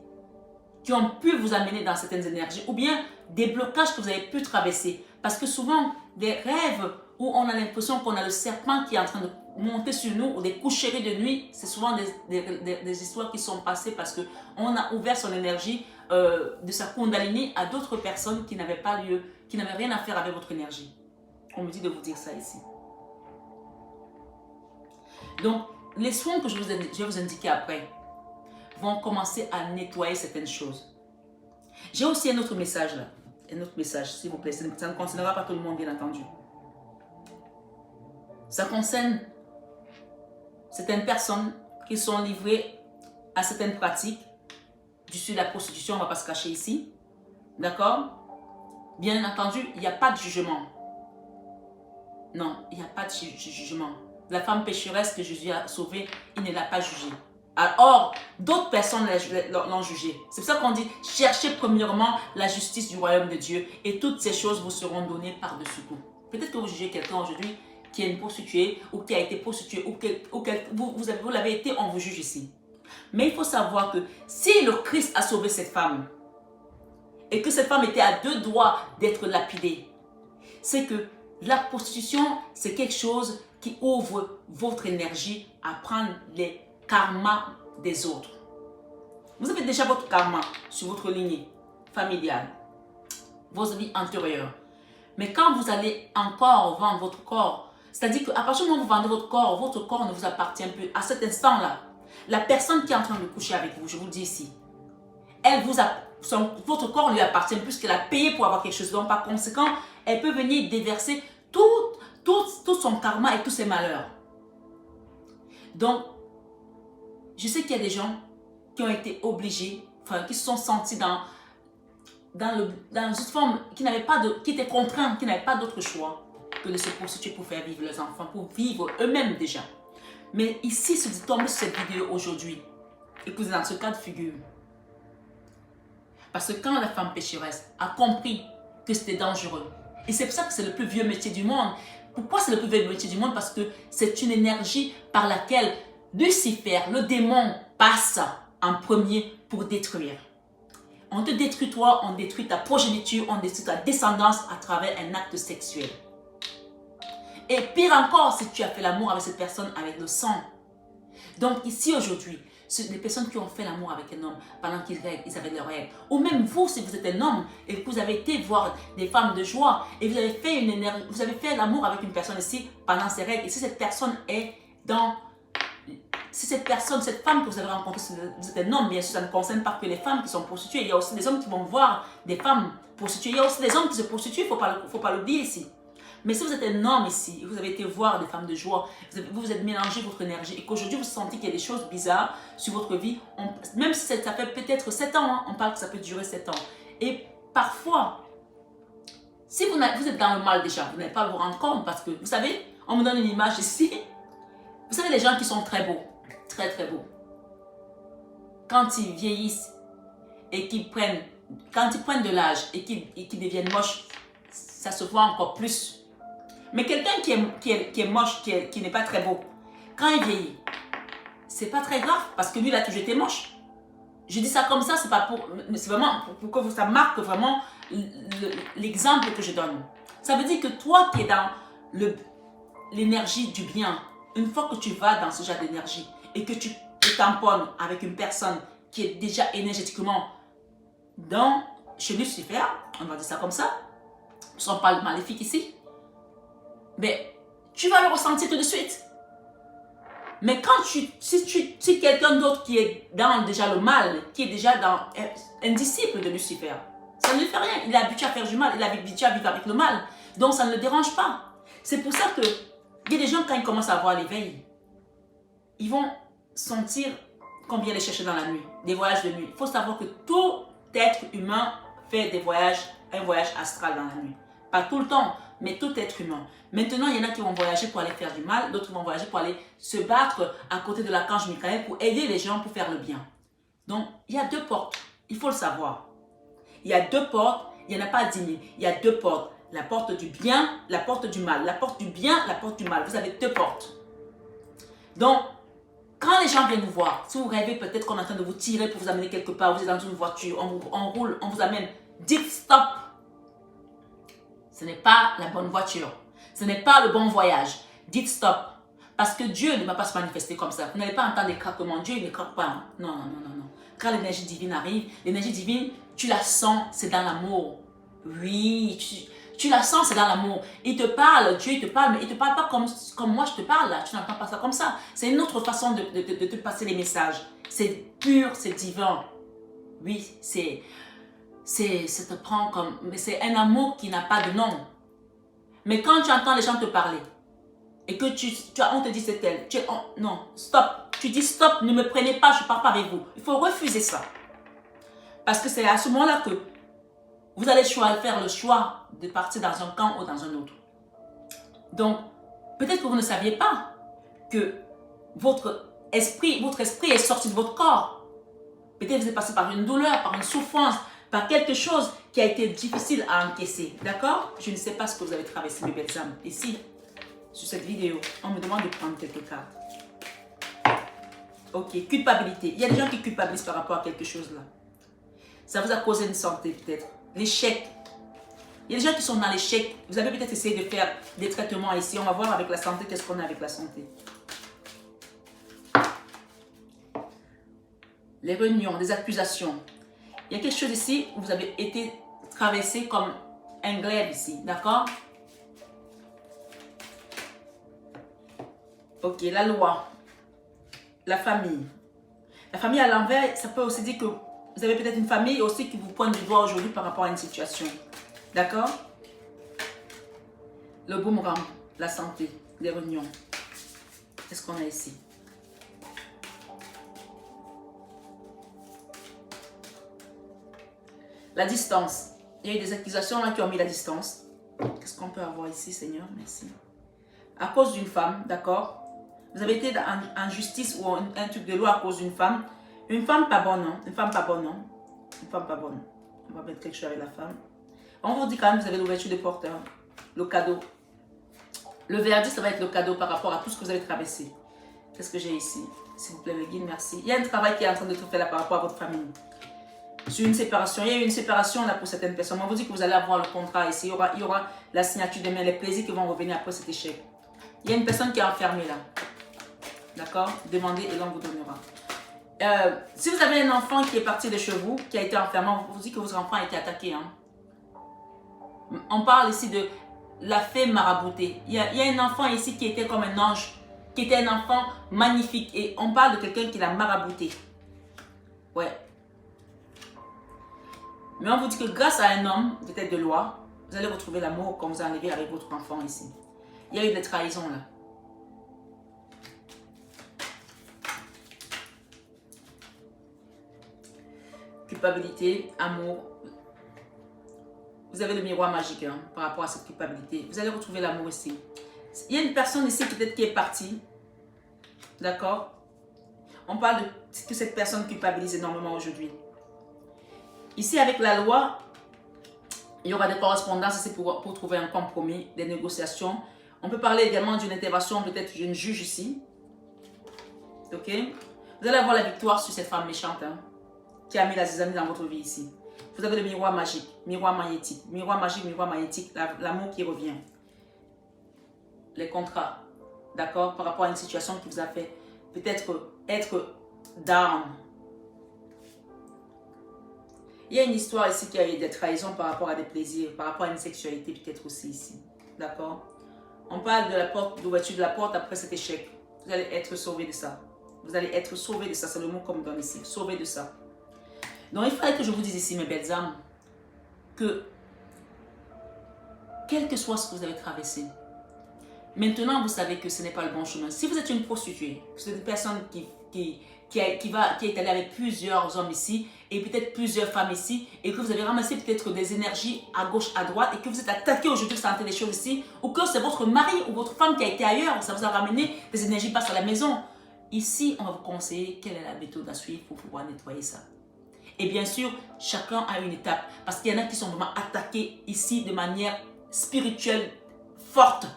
qui ont pu vous amener dans certaines énergies, ou bien des blocages que vous avez pu traverser. Parce que souvent, des rêves où on a l'impression qu'on a le serpent qui est en train de monter sur nous, ou des coucheries de nuit, c'est souvent des histoires qui sont passées parce qu'on a ouvert son énergie de sa Kundalini à d'autres personnes qui n'avaient pas lieu, qui n'avaient rien à faire avec votre énergie. On me dit de vous dire ça ici. Donc, les soins que je vais vous indiquer après vont commencer à nettoyer certaines choses. J'ai aussi un autre message là. Un autre message, s'il vous plaît. Ça ne concernera pas tout le monde, bien entendu. Ça concerne certaines personnes qui sont livrées à certaines pratiques du sud de la prostitution. On ne va pas se cacher ici. D'accord? Bien entendu, il n'y a pas de jugement. Non, il n'y a pas de jugement. La femme pécheresse que Jésus a sauvée, il ne l'a pas jugée. Or, d'autres personnes l'ont jugée. C'est pour ça qu'on dit, cherchez premièrement la justice du royaume de Dieu et toutes ces choses vous seront données par-dessus tout. Peut-être que vous jugez quelqu'un aujourd'hui qui est une prostituée ou qui a été prostituée ou vous l'avez été, on vous juge ici. Mais il faut savoir que si le Christ a sauvé cette femme et que cette femme était à 2 doigts d'être lapidée, c'est que la prostitution, c'est quelque chose qui ouvre votre énergie à prendre les karma des autres. Vous avez déjà votre karma sur votre lignée familiale, vos vies antérieures. Mais quand vous allez encore vendre votre corps, c'est-à-dire qu'à partir du moment où vous vendez votre corps ne vous appartient plus. À cet instant-là, la personne qui est en train de coucher avec vous, je vous le dis ici, votre corps lui appartient plus qu'elle a payé pour avoir quelque chose. Donc par conséquent, elle peut venir déverser tout son karma et tous ses malheurs. Donc, je sais qu'il y a des gens qui ont été obligés, enfin, qui se sont sentis dans une forme qui était contraint, qui n'avait pas d'autre choix que de se prostituer pour faire vivre leurs enfants, pour vivre eux-mêmes déjà. Mais ici, si vous tombez sur cette vidéo aujourd'hui et que vous êtes dans ce cas de figure, parce que quand la femme pécheresse a compris que c'était dangereux, et c'est pour ça que c'est le plus vieux métier du monde. Pourquoi c'est le plus vieux métier du monde? Parce que c'est une énergie par laquelle Lucifer, le démon, passe en premier pour détruire. On te détruit toi, on détruit ta progéniture, on détruit ta descendance à travers un acte sexuel. Et pire encore, si tu as fait l'amour avec cette personne avec le sang. Donc ici aujourd'hui, les personnes qui ont fait l'amour avec un homme pendant qu'ils avaient leurs règles, ou même vous, si vous êtes un homme et que vous avez été voir des femmes de joie et vous avez fait l'amour avec une personne ici pendant ses règles, et si cette personne est dans... Si cette femme que vous avez rencontrée, vous êtes un homme, bien sûr, ça ne concerne pas que les femmes qui sont prostituées. Il y a aussi des hommes qui vont voir des femmes prostituées. Il y a aussi des hommes qui se prostituent, il ne faut pas l'oublier ici. Mais si vous êtes un homme ici, et vous avez été voir des femmes de joie, vous êtes mélangé votre énergie et qu'aujourd'hui vous sentez qu'il y a des choses bizarres sur votre vie, même si ça fait peut-être 7 ans, hein, on parle que ça peut durer 7 ans. Et parfois, si vous êtes dans le mal déjà, vous n'allez pas vous rendre compte parce que, vous savez, on me donne une image ici. Vous savez, les gens qui sont très beaux, très très beaux, quand ils vieillissent et quand ils prennent de l'âge et qu'ils deviennent moches, ça se voit encore plus. Mais quelqu'un qui est moche, qui n'est pas très beau, quand il vieillit, c'est pas très grave parce que lui, il a toujours été moche. Je dis ça comme ça, c'est vraiment pour que ça marque vraiment l'exemple que je donne. Ça veut dire que toi qui es dans l'énergie du bien, une fois que tu vas dans ce genre d'énergie et que tu te tamponnes avec une personne qui est déjà énergétiquement chez Lucifer, on va dire ça comme ça, on parle maléfique ici, mais tu vas le ressentir tout de suite. Mais quand si quelqu'un d'autre qui est dans déjà le mal, qui est déjà un disciple de Lucifer, ça ne lui fait rien. Il est habitué à faire du mal, il est habitué à vivre avec le mal. Donc ça ne le dérange pas. C'est pour ça que il y a des gens, quand ils commencent à avoir l'éveil, ils vont sentir qu'on vient les chercher dans la nuit, des voyages de nuit. Il faut savoir que tout être humain fait un voyage astral dans la nuit. Pas tout le temps, mais tout être humain. Maintenant, il y en a qui vont voyager pour aller faire du mal, d'autres vont voyager pour aller se battre à côté de l'archange Michael pour aider les gens pour faire le bien. Donc, il y a 2 portes, il faut le savoir. Il y a 2 portes, il n'y en a pas 10 000, il y a 2 portes. La porte du bien, la porte du mal. La porte du bien, la porte du mal. Vous avez 2 portes. Donc, quand les gens viennent vous voir, si vous rêvez peut-être qu'on est en train de vous tirer pour vous amener quelque part, vous êtes dans une voiture, on roule, on vous amène, dites stop. Ce n'est pas la bonne voiture. Ce n'est pas le bon voyage. Dites stop. Parce que Dieu ne va pas se manifester comme ça. Vous n'allez pas entendre les craquements. Dieu, il ne craque pas. Non, non, non, non, non. Quand l'énergie divine arrive, l'énergie divine, tu la sens, c'est dans l'amour. Oui, tu la sens, c'est dans l'amour. Il te parle, Dieu, il te parle, mais il ne te parle pas comme moi je te parle là. Tu n'entends pas ça comme ça. C'est une autre façon de te passer les messages. C'est pur, c'est divin. Oui, ça te prend comme... Mais c'est un amour qui n'a pas de nom. Mais quand tu entends les gens te parler et que on te dit c'est elle, non, stop. Tu dis stop, ne me prenez pas, je ne parle pas avec vous. Il faut refuser ça. Parce que c'est à ce moment-là que vous allez faire le choix de partir dans un camp ou dans un autre. Donc, peut-être que vous ne saviez pas que votre esprit est sorti de votre corps. Peut-être que vous êtes passé par une douleur, par une souffrance, par quelque chose qui a été difficile à encaisser. D'accord? Je ne sais pas ce que vous avez traversé, mes belles âmes. Ici, sur cette vidéo, on me demande de prendre quelques cartes. Ok, culpabilité. Il y a des gens qui culpabilisent par rapport à quelque chose là. Ça vous a causé une santé peut-être. L'échec. Il y a des gens qui sont dans l'échec. Vous avez peut-être essayé de faire des traitements ici. On va voir avec la santé, qu'est-ce qu'on a avec la santé. Les réunions, des accusations. Il y a quelque chose ici où vous avez été traversé comme un glaive ici, d'accord? Ok, la loi, la famille. La famille à l'envers, ça peut aussi dire que vous avez peut-être une famille aussi qui vous pointe du doigt aujourd'hui par rapport à une situation. D'accord? Le boomerang, la santé, les réunions. Qu'est-ce qu'on a ici? La distance. Il y a eu des accusations là qui ont mis la distance. Qu'est-ce qu'on peut avoir ici, Seigneur? Merci. À cause d'une femme, d'accord? Vous avez été en justice ou un truc de loi à cause d'une femme. Une femme pas bonne, non? Une femme pas bonne, non? Une femme pas bonne. On va mettre quelque chose avec la femme. On vous dit quand même, vous avez l'ouverture des portes, hein? Le cadeau. Le verdict, ça va être le cadeau par rapport à tout ce que vous avez traversé. Qu'est-ce que j'ai ici? S'il vous plaît, le guide, merci. Il y a un travail qui est en train de être fait là par rapport à votre famille. Sur une séparation. Il y a eu une séparation là pour certaines personnes. On vous dit que vous allez avoir le contrat ici. Il y aura la signature des mains, les plaisirs qui vont revenir après cet échec. Il y a une personne qui est enfermée là. D'accord? Demandez et l'on vous donnera. Si vous avez un enfant qui est parti de chez vous, qui a été enfermé, on vous dit que votre enfant a été attaqué. Hein? On parle ici de la fée maraboutée. Il y a un enfant ici qui était comme un ange, qui était un enfant magnifique. Et on parle de quelqu'un qui l'a marabouté. Ouais. Mais on vous dit que grâce à un homme de tête de loi, vous allez retrouver l'amour quand vous arrivez avec votre enfant ici. Il y a eu des trahisons là. Culpabilité, amour. Vous avez le miroir magique hein, par rapport à cette culpabilité. Vous allez retrouver l'amour ici. Il y a une personne ici peut-être qui est partie. D'accord? On parle de que cette personne culpabilise énormément aujourd'hui. Ici, avec la loi, il y aura des correspondances ici pour trouver un compromis, des négociations. On peut parler également d'une intervention peut-être d'une juge ici. Ok? Vous allez avoir la victoire sur cette femme méchante hein, qui a mis la zizanie dans votre vie ici. Vous avez le miroir magique, miroir magnétique, miroir magique, miroir magnétique, l'amour qui revient. Les contrats, d'accord? Par rapport à une situation qui vous a fait peut-être être down. Il y a une histoire ici qui a eu des trahisons par rapport à des plaisirs, par rapport à une sexualité peut-être aussi ici. D'accord? On parle de la porte, d'ouverture de la porte après cet échec. Vous allez être sauvé de ça. Vous allez être sauvé de ça. C'est le mot qu'on me donne ici. Sauvé de ça. Donc il faudrait que je vous dise ici, mes belles âmes, que quel que soit ce que vous avez traversé, maintenant vous savez que ce n'est pas le bon chemin. Si vous êtes une prostituée, vous êtes une personne qui est allée avec plusieurs hommes ici, et peut-être plusieurs femmes ici, et que vous avez ramassé peut-être des énergies à gauche, à droite, et que vous êtes attaqué aujourd'hui, vous sentez des choses ici, ou que c'est votre mari ou votre femme qui a été ailleurs, ça vous a ramené des énergies passent à la maison. Ici, on va vous conseiller quelle est la méthode à suivre pour pouvoir nettoyer ça. Et bien sûr, chacun a une étape, parce qu'il y en a qui sont vraiment attaqués ici de manière spirituelle forte.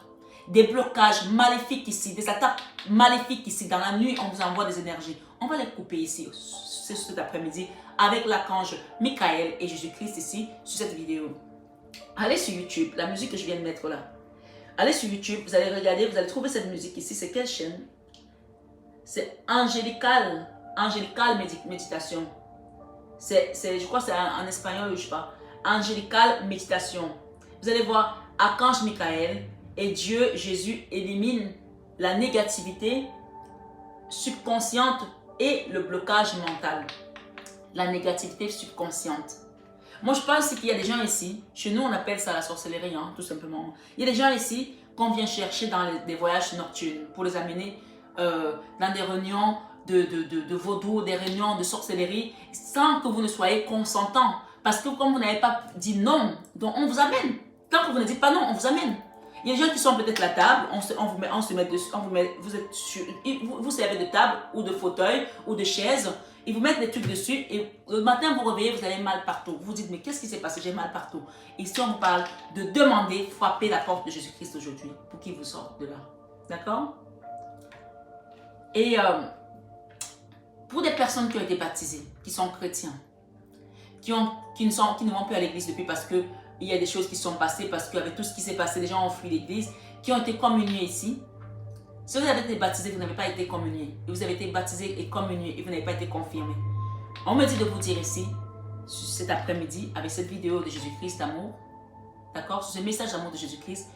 Des blocages maléfiques ici, des attaques maléfiques ici. Dans la nuit, on vous envoie des énergies. On va les couper ici, cet après-midi, avec l'archange Michael et Jésus-Christ ici, sur cette vidéo. Allez sur YouTube, la musique que je viens de mettre là. Allez sur YouTube, vous allez regarder, vous allez trouver cette musique ici. C'est quelle chaîne? C'est Angelical Méditation. Je crois que c'est en espagnol, je sais pas. Angelical Méditation. Vous allez voir archange Michael et Dieu, Jésus, élimine la négativité subconsciente et le blocage mental. La négativité subconsciente. Moi, je pense qu'il y a des gens ici, chez nous, on appelle ça la sorcellerie, hein, tout simplement. Il y a des gens ici qu'on vient chercher dans des voyages nocturnes pour les amener dans des réunions de vaudou, des réunions de sorcellerie, sans que vous ne soyez consentant. Parce que comme vous n'avez pas dit non, donc on vous amène. Tant que vous ne dites pas non, on vous amène. Il y a des gens qui sont peut-être à la table, on se met dessus, vous servez de table ou de fauteuil ou de chaise, ils vous mettent des trucs dessus et le matin vous réveillez, vous avez mal partout. Vous dites mais qu'est-ce qui s'est passé, j'ai mal partout. Ici on vous parle de demander, frapper la porte de Jésus-Christ aujourd'hui pour qu'il vous sorte de là. D'accord? Et pour des personnes qui ont été baptisées, qui sont chrétiens, qui ne vont plus à l'église depuis parce que il y a des choses qui sont passées, parce qu'avec tout ce qui s'est passé, les gens ont fui l'église, qui ont été communiés ici. Si vous avez été baptisé, vous n'avez pas été communié. Et vous avez été baptisé et communié et vous n'avez pas été confirmé. On me dit de vous dire ici, cet après-midi, avec cette vidéo de Jésus-Christ d'amour, d'accord, sur ce message d'amour de Jésus-Christ,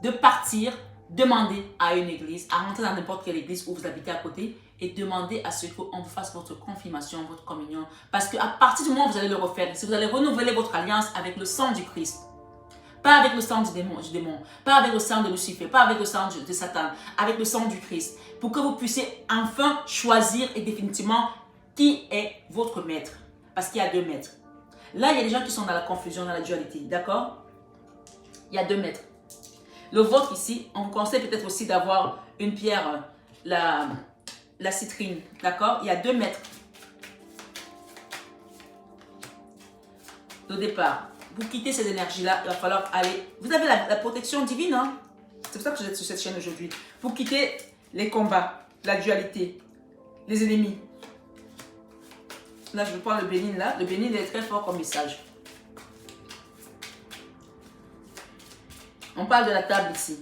de partir, demander à une église, à rentrer dans n'importe quelle église où vous habitez à côté et demander à ce qu'on vous fasse votre confirmation, votre communion. Parce qu'à partir du moment où vous allez le refaire, si vous allez renouveler votre alliance avec le sang du Christ, pas avec le sang du démon, pas avec le sang de Lucifer, pas avec le sang de Satan, avec le sang du Christ, pour que vous puissiez enfin choisir et définitivement qui est votre maître. Parce qu'il y a deux maîtres. Là, il y a des gens qui sont dans la confusion, dans la dualité. D'accord? Il y a 2 mètres. Le vôtre ici, on vous conseille peut-être aussi d'avoir une pierre, la citrine. D'accord? Il y a 2 mètres de départ. Pour quitter ces énergies-là, il va falloir aller... Vous avez la protection divine, hein? C'est pour ça que vous êtes sur cette chaîne aujourd'hui. Pour quitter les combats, la dualité, les ennemis. Là, je vais prendre le bénin là. Le bénin est très fort comme message. On parle de la table ici.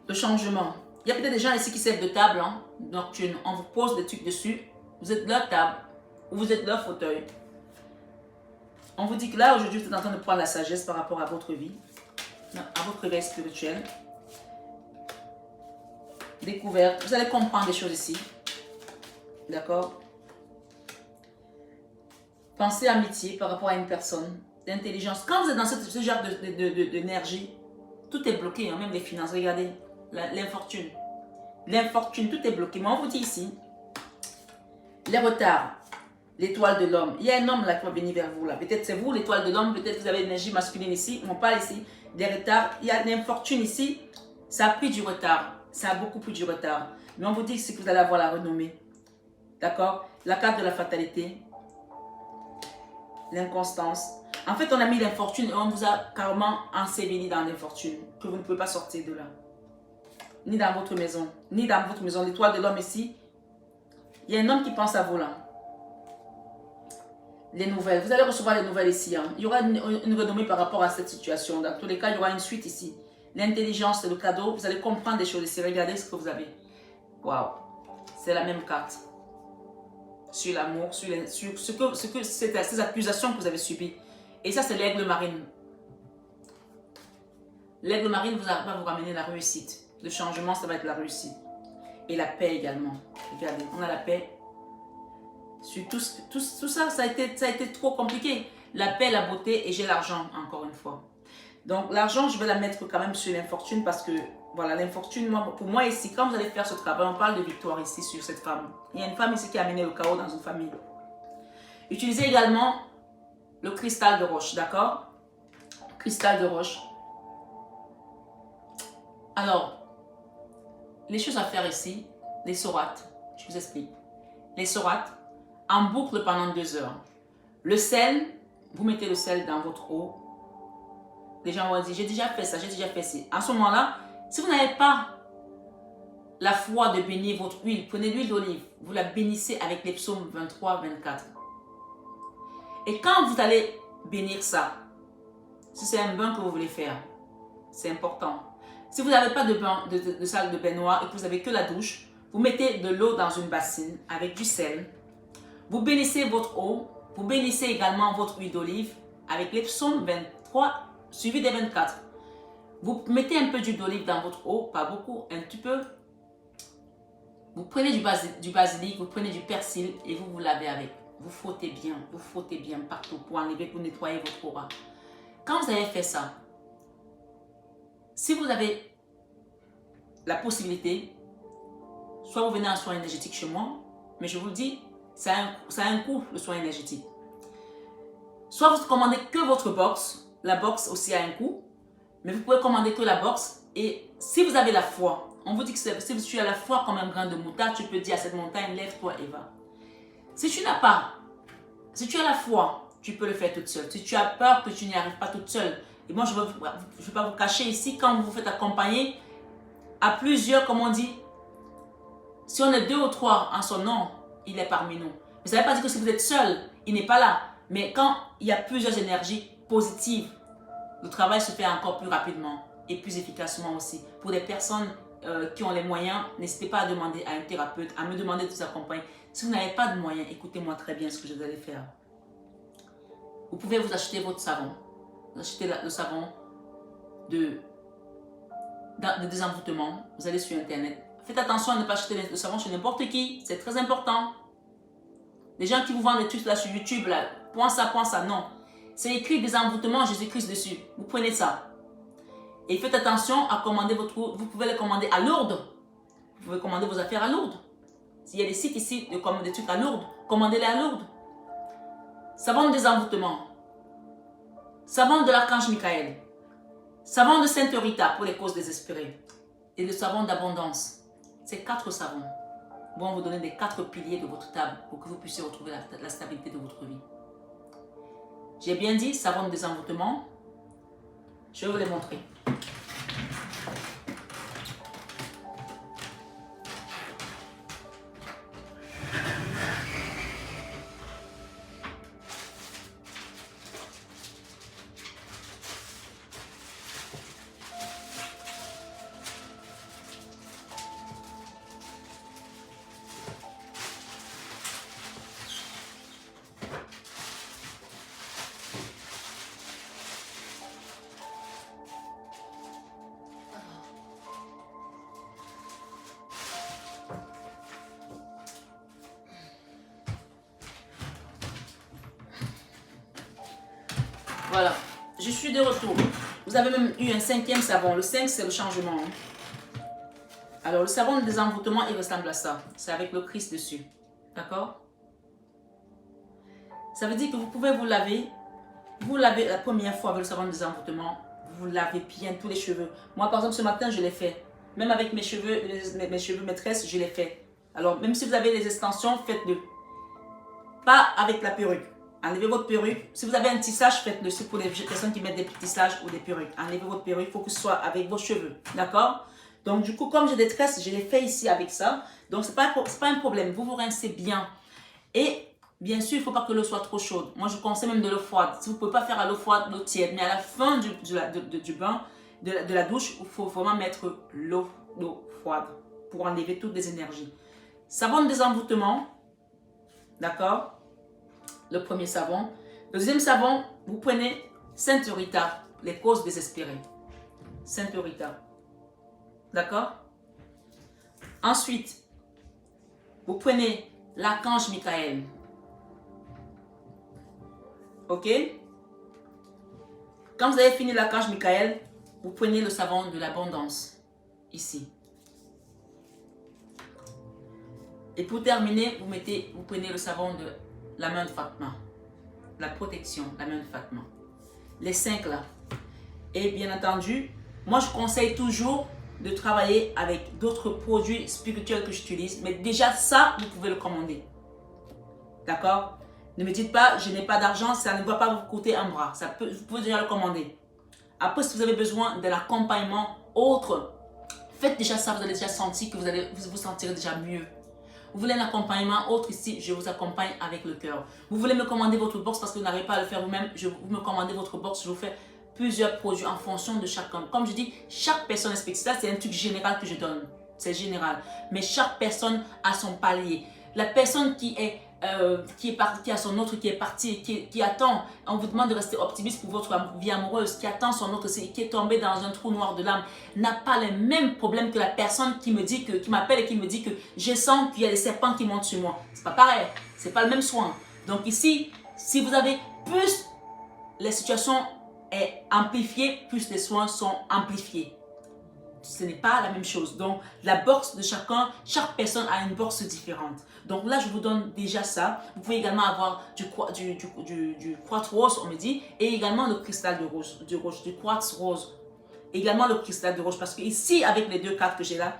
Le changement. Il y a peut-être des gens ici qui servent de table hein, nocturne. On vous pose des trucs dessus. Vous êtes leur table ou vous êtes leur fauteuil. On vous dit que là, aujourd'hui, vous êtes en train de prendre la sagesse par rapport à votre vie, à votre réveil spirituel. Découverte. Vous allez comprendre des choses ici. D'accord? Pensez amitié par rapport à une personne. L'intelligence. Quand vous êtes dans ce genre d'énergie, tout est bloqué, hein, même les finances. Regardez, l'infortune. L'infortune, tout est bloqué. Mais on vous dit ici, les retards, l'étoile de l'homme. Il y a un homme là qui va venir vers vous. Là. Peut-être c'est vous, l'étoile de l'homme. Peut-être vous avez l'énergie masculine ici. On parle ici des retards. Il y a l'infortune ici. Ça a pris du retard. Ça a beaucoup pris du retard. Mais on vous dit que vous allez avoir la renommée. D'accord? La carte de la fatalité. L'inconstance. En fait, on a mis l'infortune et on vous a carrément enseveli dans l'infortune. Que vous ne pouvez pas sortir de là. Ni dans votre maison. Ni dans votre maison. L'étoile de l'homme ici. Il y a un homme qui pense à vous là. Les nouvelles. Vous allez recevoir les nouvelles ici. Hein. Il y aura une renommée par rapport à cette situation. Dans tous les cas, il y aura une suite ici. L'intelligence, le cadeau. Vous allez comprendre des choses ici. Regardez ce que vous avez. Waouh. C'est la même carte. Sur l'amour, sur ces accusations que vous avez subies. Et ça, c'est l'aigle marine. L'aigle marine va vous ramener la réussite. Le changement, ça va être la réussite. Et la paix également. Regardez, on a la paix. Sur tout ça, ça a été trop compliqué. La paix, la beauté et j'ai l'argent, encore une fois. Donc, l'argent, je vais la mettre quand même sur l'infortune parce que, voilà, l'infortune, pour moi ici, quand vous allez faire ce travail, on parle de victoire ici sur cette femme. Il y a une femme ici qui a amené le chaos dans une famille. Utilisez également le cristal de roche, d'accord? Cristal de roche. Alors, les choses à faire ici, les sourates, je vous explique. Les sourates, en boucle pendant 2 heures. Le sel, vous mettez le sel dans votre eau. Les gens vont dire, j'ai déjà fait ça, j'ai déjà fait ça. En ce moment-là, si vous n'avez pas la foi de bénir votre huile, prenez l'huile d'olive, vous la bénissez avec les psaumes 23, 24. Et quand vous allez bénir ça, si c'est un bain que vous voulez faire, c'est important. Si vous n'avez pas de salle de baignoire et que vous n'avez que la douche, vous mettez de l'eau dans une bassine avec du sel. Vous bénissez votre eau, vous bénissez également votre huile d'olive avec les psaumes 23 suivi des 24. Vous mettez un peu d'huile d'olive dans votre eau, pas beaucoup, un petit peu. Vous prenez du basilic, vous prenez du persil et vous vous lavez avec. Vous frottez bien partout pour enlever, pour nettoyer votre aura. Quand vous avez fait ça, si vous avez la possibilité, soit vous venez en soin énergétique chez moi, mais je vous le dis, ça a un coût, le soin énergétique. Soit vous commandez que votre box, la box aussi a un coût, mais vous pouvez commander que la box. Et si vous avez la foi, on vous dit que si tu as la foi comme un grain de moutarde, tu peux dire à cette montagne, lève-toi et va. Si tu n'as pas, si tu as la foi, tu peux le faire toute seule. Si tu as peur que tu n'y arrives pas toute seule, et moi je ne vais pas vous cacher ici, quand vous vous faites accompagner à plusieurs, comme on dit, si on est 2 ou 3 en son nom, il est parmi nous. Mais ça ne veut pas dire que si vous êtes seul, il n'est pas là. Mais quand il y a plusieurs énergies positives, le travail se fait encore plus rapidement et plus efficacement aussi. Pour des personnes qui ont les moyens, n'hésitez pas à demander à un thérapeute, à me demander de vous accompagner. Si vous n'avez pas de moyens, écoutez-moi très bien ce que je vais faire. Vous pouvez vous acheter votre savon. Vous achetez le savon de désenvoûtement. Vous allez sur Internet. Faites attention à ne pas acheter le savon chez n'importe qui. C'est très important. Les gens qui vous vendent des trucs là sur YouTube, là, point ça, non. C'est écrit désenvoûtement Jésus-Christ dessus. Vous prenez ça. Et faites attention à commander vous pouvez les commander à Lourdes. Vous pouvez commander vos affaires à Lourdes. S'il y a des sites ici de commander des trucs à Lourdes, commandez-les à Lourdes. savon de désenvoûtement, savon de l'archange Michael, savon de Sainte Rita pour les causes désespérées et le savon d'abondance. Ces 4 savons vont vous donner les 4 piliers de votre table pour que vous puissiez retrouver la stabilité de votre vie. J'ai bien dit savon de désenvoûtement. Je vais vous les montrer. Voilà, je suis de retour. Vous avez même eu un 5e savon. Le 5, c'est le changement. Alors, le savon de désenvoûtement, il ressemble à ça. C'est avec le Christ dessus. D'accord? Ça veut dire que vous pouvez vous laver. Vous lavez la première fois avec le savon de désenvoûtement. Vous lavez bien tous les cheveux. Moi, par exemple, ce matin, je l'ai fait. Même avec mes cheveux maîtresses, je l'ai fait. Alors, même si vous avez les extensions, faites-le. Pas avec la perruque. Enlevez votre perruque. Si vous avez un tissage, faites-le. C'est pour les personnes qui mettent des petits tissages ou des perruques. Enlevez votre perruque. Il faut que ce soit avec vos cheveux. D'accord? Donc, du coup, comme j'ai des tresses, je l'ai fait ici avec ça. Donc, ce n'est pas un problème. Vous vous rincez bien. Et, bien sûr, il ne faut pas que l'eau soit trop chaude. Moi, je conseille même de l'eau froide. Si vous ne pouvez pas faire à l'eau froide, l'eau tiède. Mais à la fin du bain, de la douche, il faut vraiment mettre l'eau froide pour enlever toutes les énergies. Savon de désenvoûtement. D'accord? Le premier savon. Le deuxième savon, vous prenez Sainte Rita, les causes désespérées. Sainte Rita. D'accord? Ensuite, vous prenez l'archange Michael. Ok? Quand vous avez fini l'archange Michael, vous prenez le savon de l'abondance. Ici. Et pour terminer, vous prenez le savon de la main de Fatma. La protection, la main de Fatma. Les 5 là. Et bien entendu, moi je conseille toujours de travailler avec d'autres produits spirituels que j'utilise. Mais déjà ça, vous pouvez le commander. D'accord? Ne me dites pas, je n'ai pas d'argent, ça ne va pas vous coûter un bras. Vous pouvez déjà le commander. Après, si vous avez besoin d'un accompagnement autre, faites déjà ça, vous allez déjà sentir que vous sentirez déjà mieux. Vous voulez un accompagnement autre ici, je vous accompagne avec le cœur. Vous voulez me commander votre box parce que vous n'arrivez pas à le faire vous-même, vous me commandez votre box, je vous fais plusieurs produits en fonction de chacun. Comme je dis, chaque personne est spéciale, c'est un truc général que je donne. C'est général. Mais chaque personne a son palier. La personne qui a son autre qui est parti, qui attend, on vous demande de rester optimiste pour votre vie amoureuse, qui attend son autre, qui est tombé dans un trou noir de l'âme, n'a pas les mêmes problèmes que la personne qui m'appelle et qui me dit que je sens qu'il y a des serpents qui montent sur moi. C'est pas pareil, c'est pas le même soin. Donc ici, si vous avez plus les situations est amplifiée, plus les soins sont amplifiés. Ce n'est pas la même chose. Donc, la box de chacun, chaque personne a une box différente. Donc là, je vous donne déjà ça. Vous pouvez également avoir du quartz rose, on me dit, et également le cristal du quartz rose. Également le cristal de rose, parce que ici, avec les 2 cartes que j'ai là,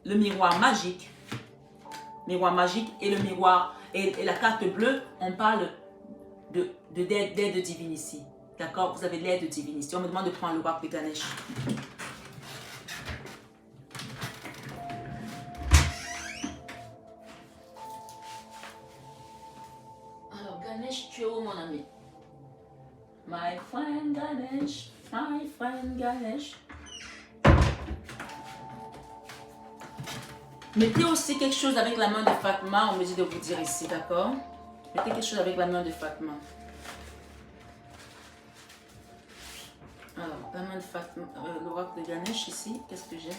le miroir magique et le miroir, et la carte bleue, on parle d'aide divine ici. D'accord? Vous avez l'aide divine ici. On me demande de prendre le l'oracle de Ganesh. Ganesh, tu es où mon ami? My friend Ganesh, my friend Ganesh. Mettez aussi quelque chose avec la main de Fatma, on me dit de vous dire ici, d'accord? Mettez quelque chose avec la main de Fatma. Alors, la main de Fatma, l'oracle de Ganesh ici, qu'est-ce que j'ai?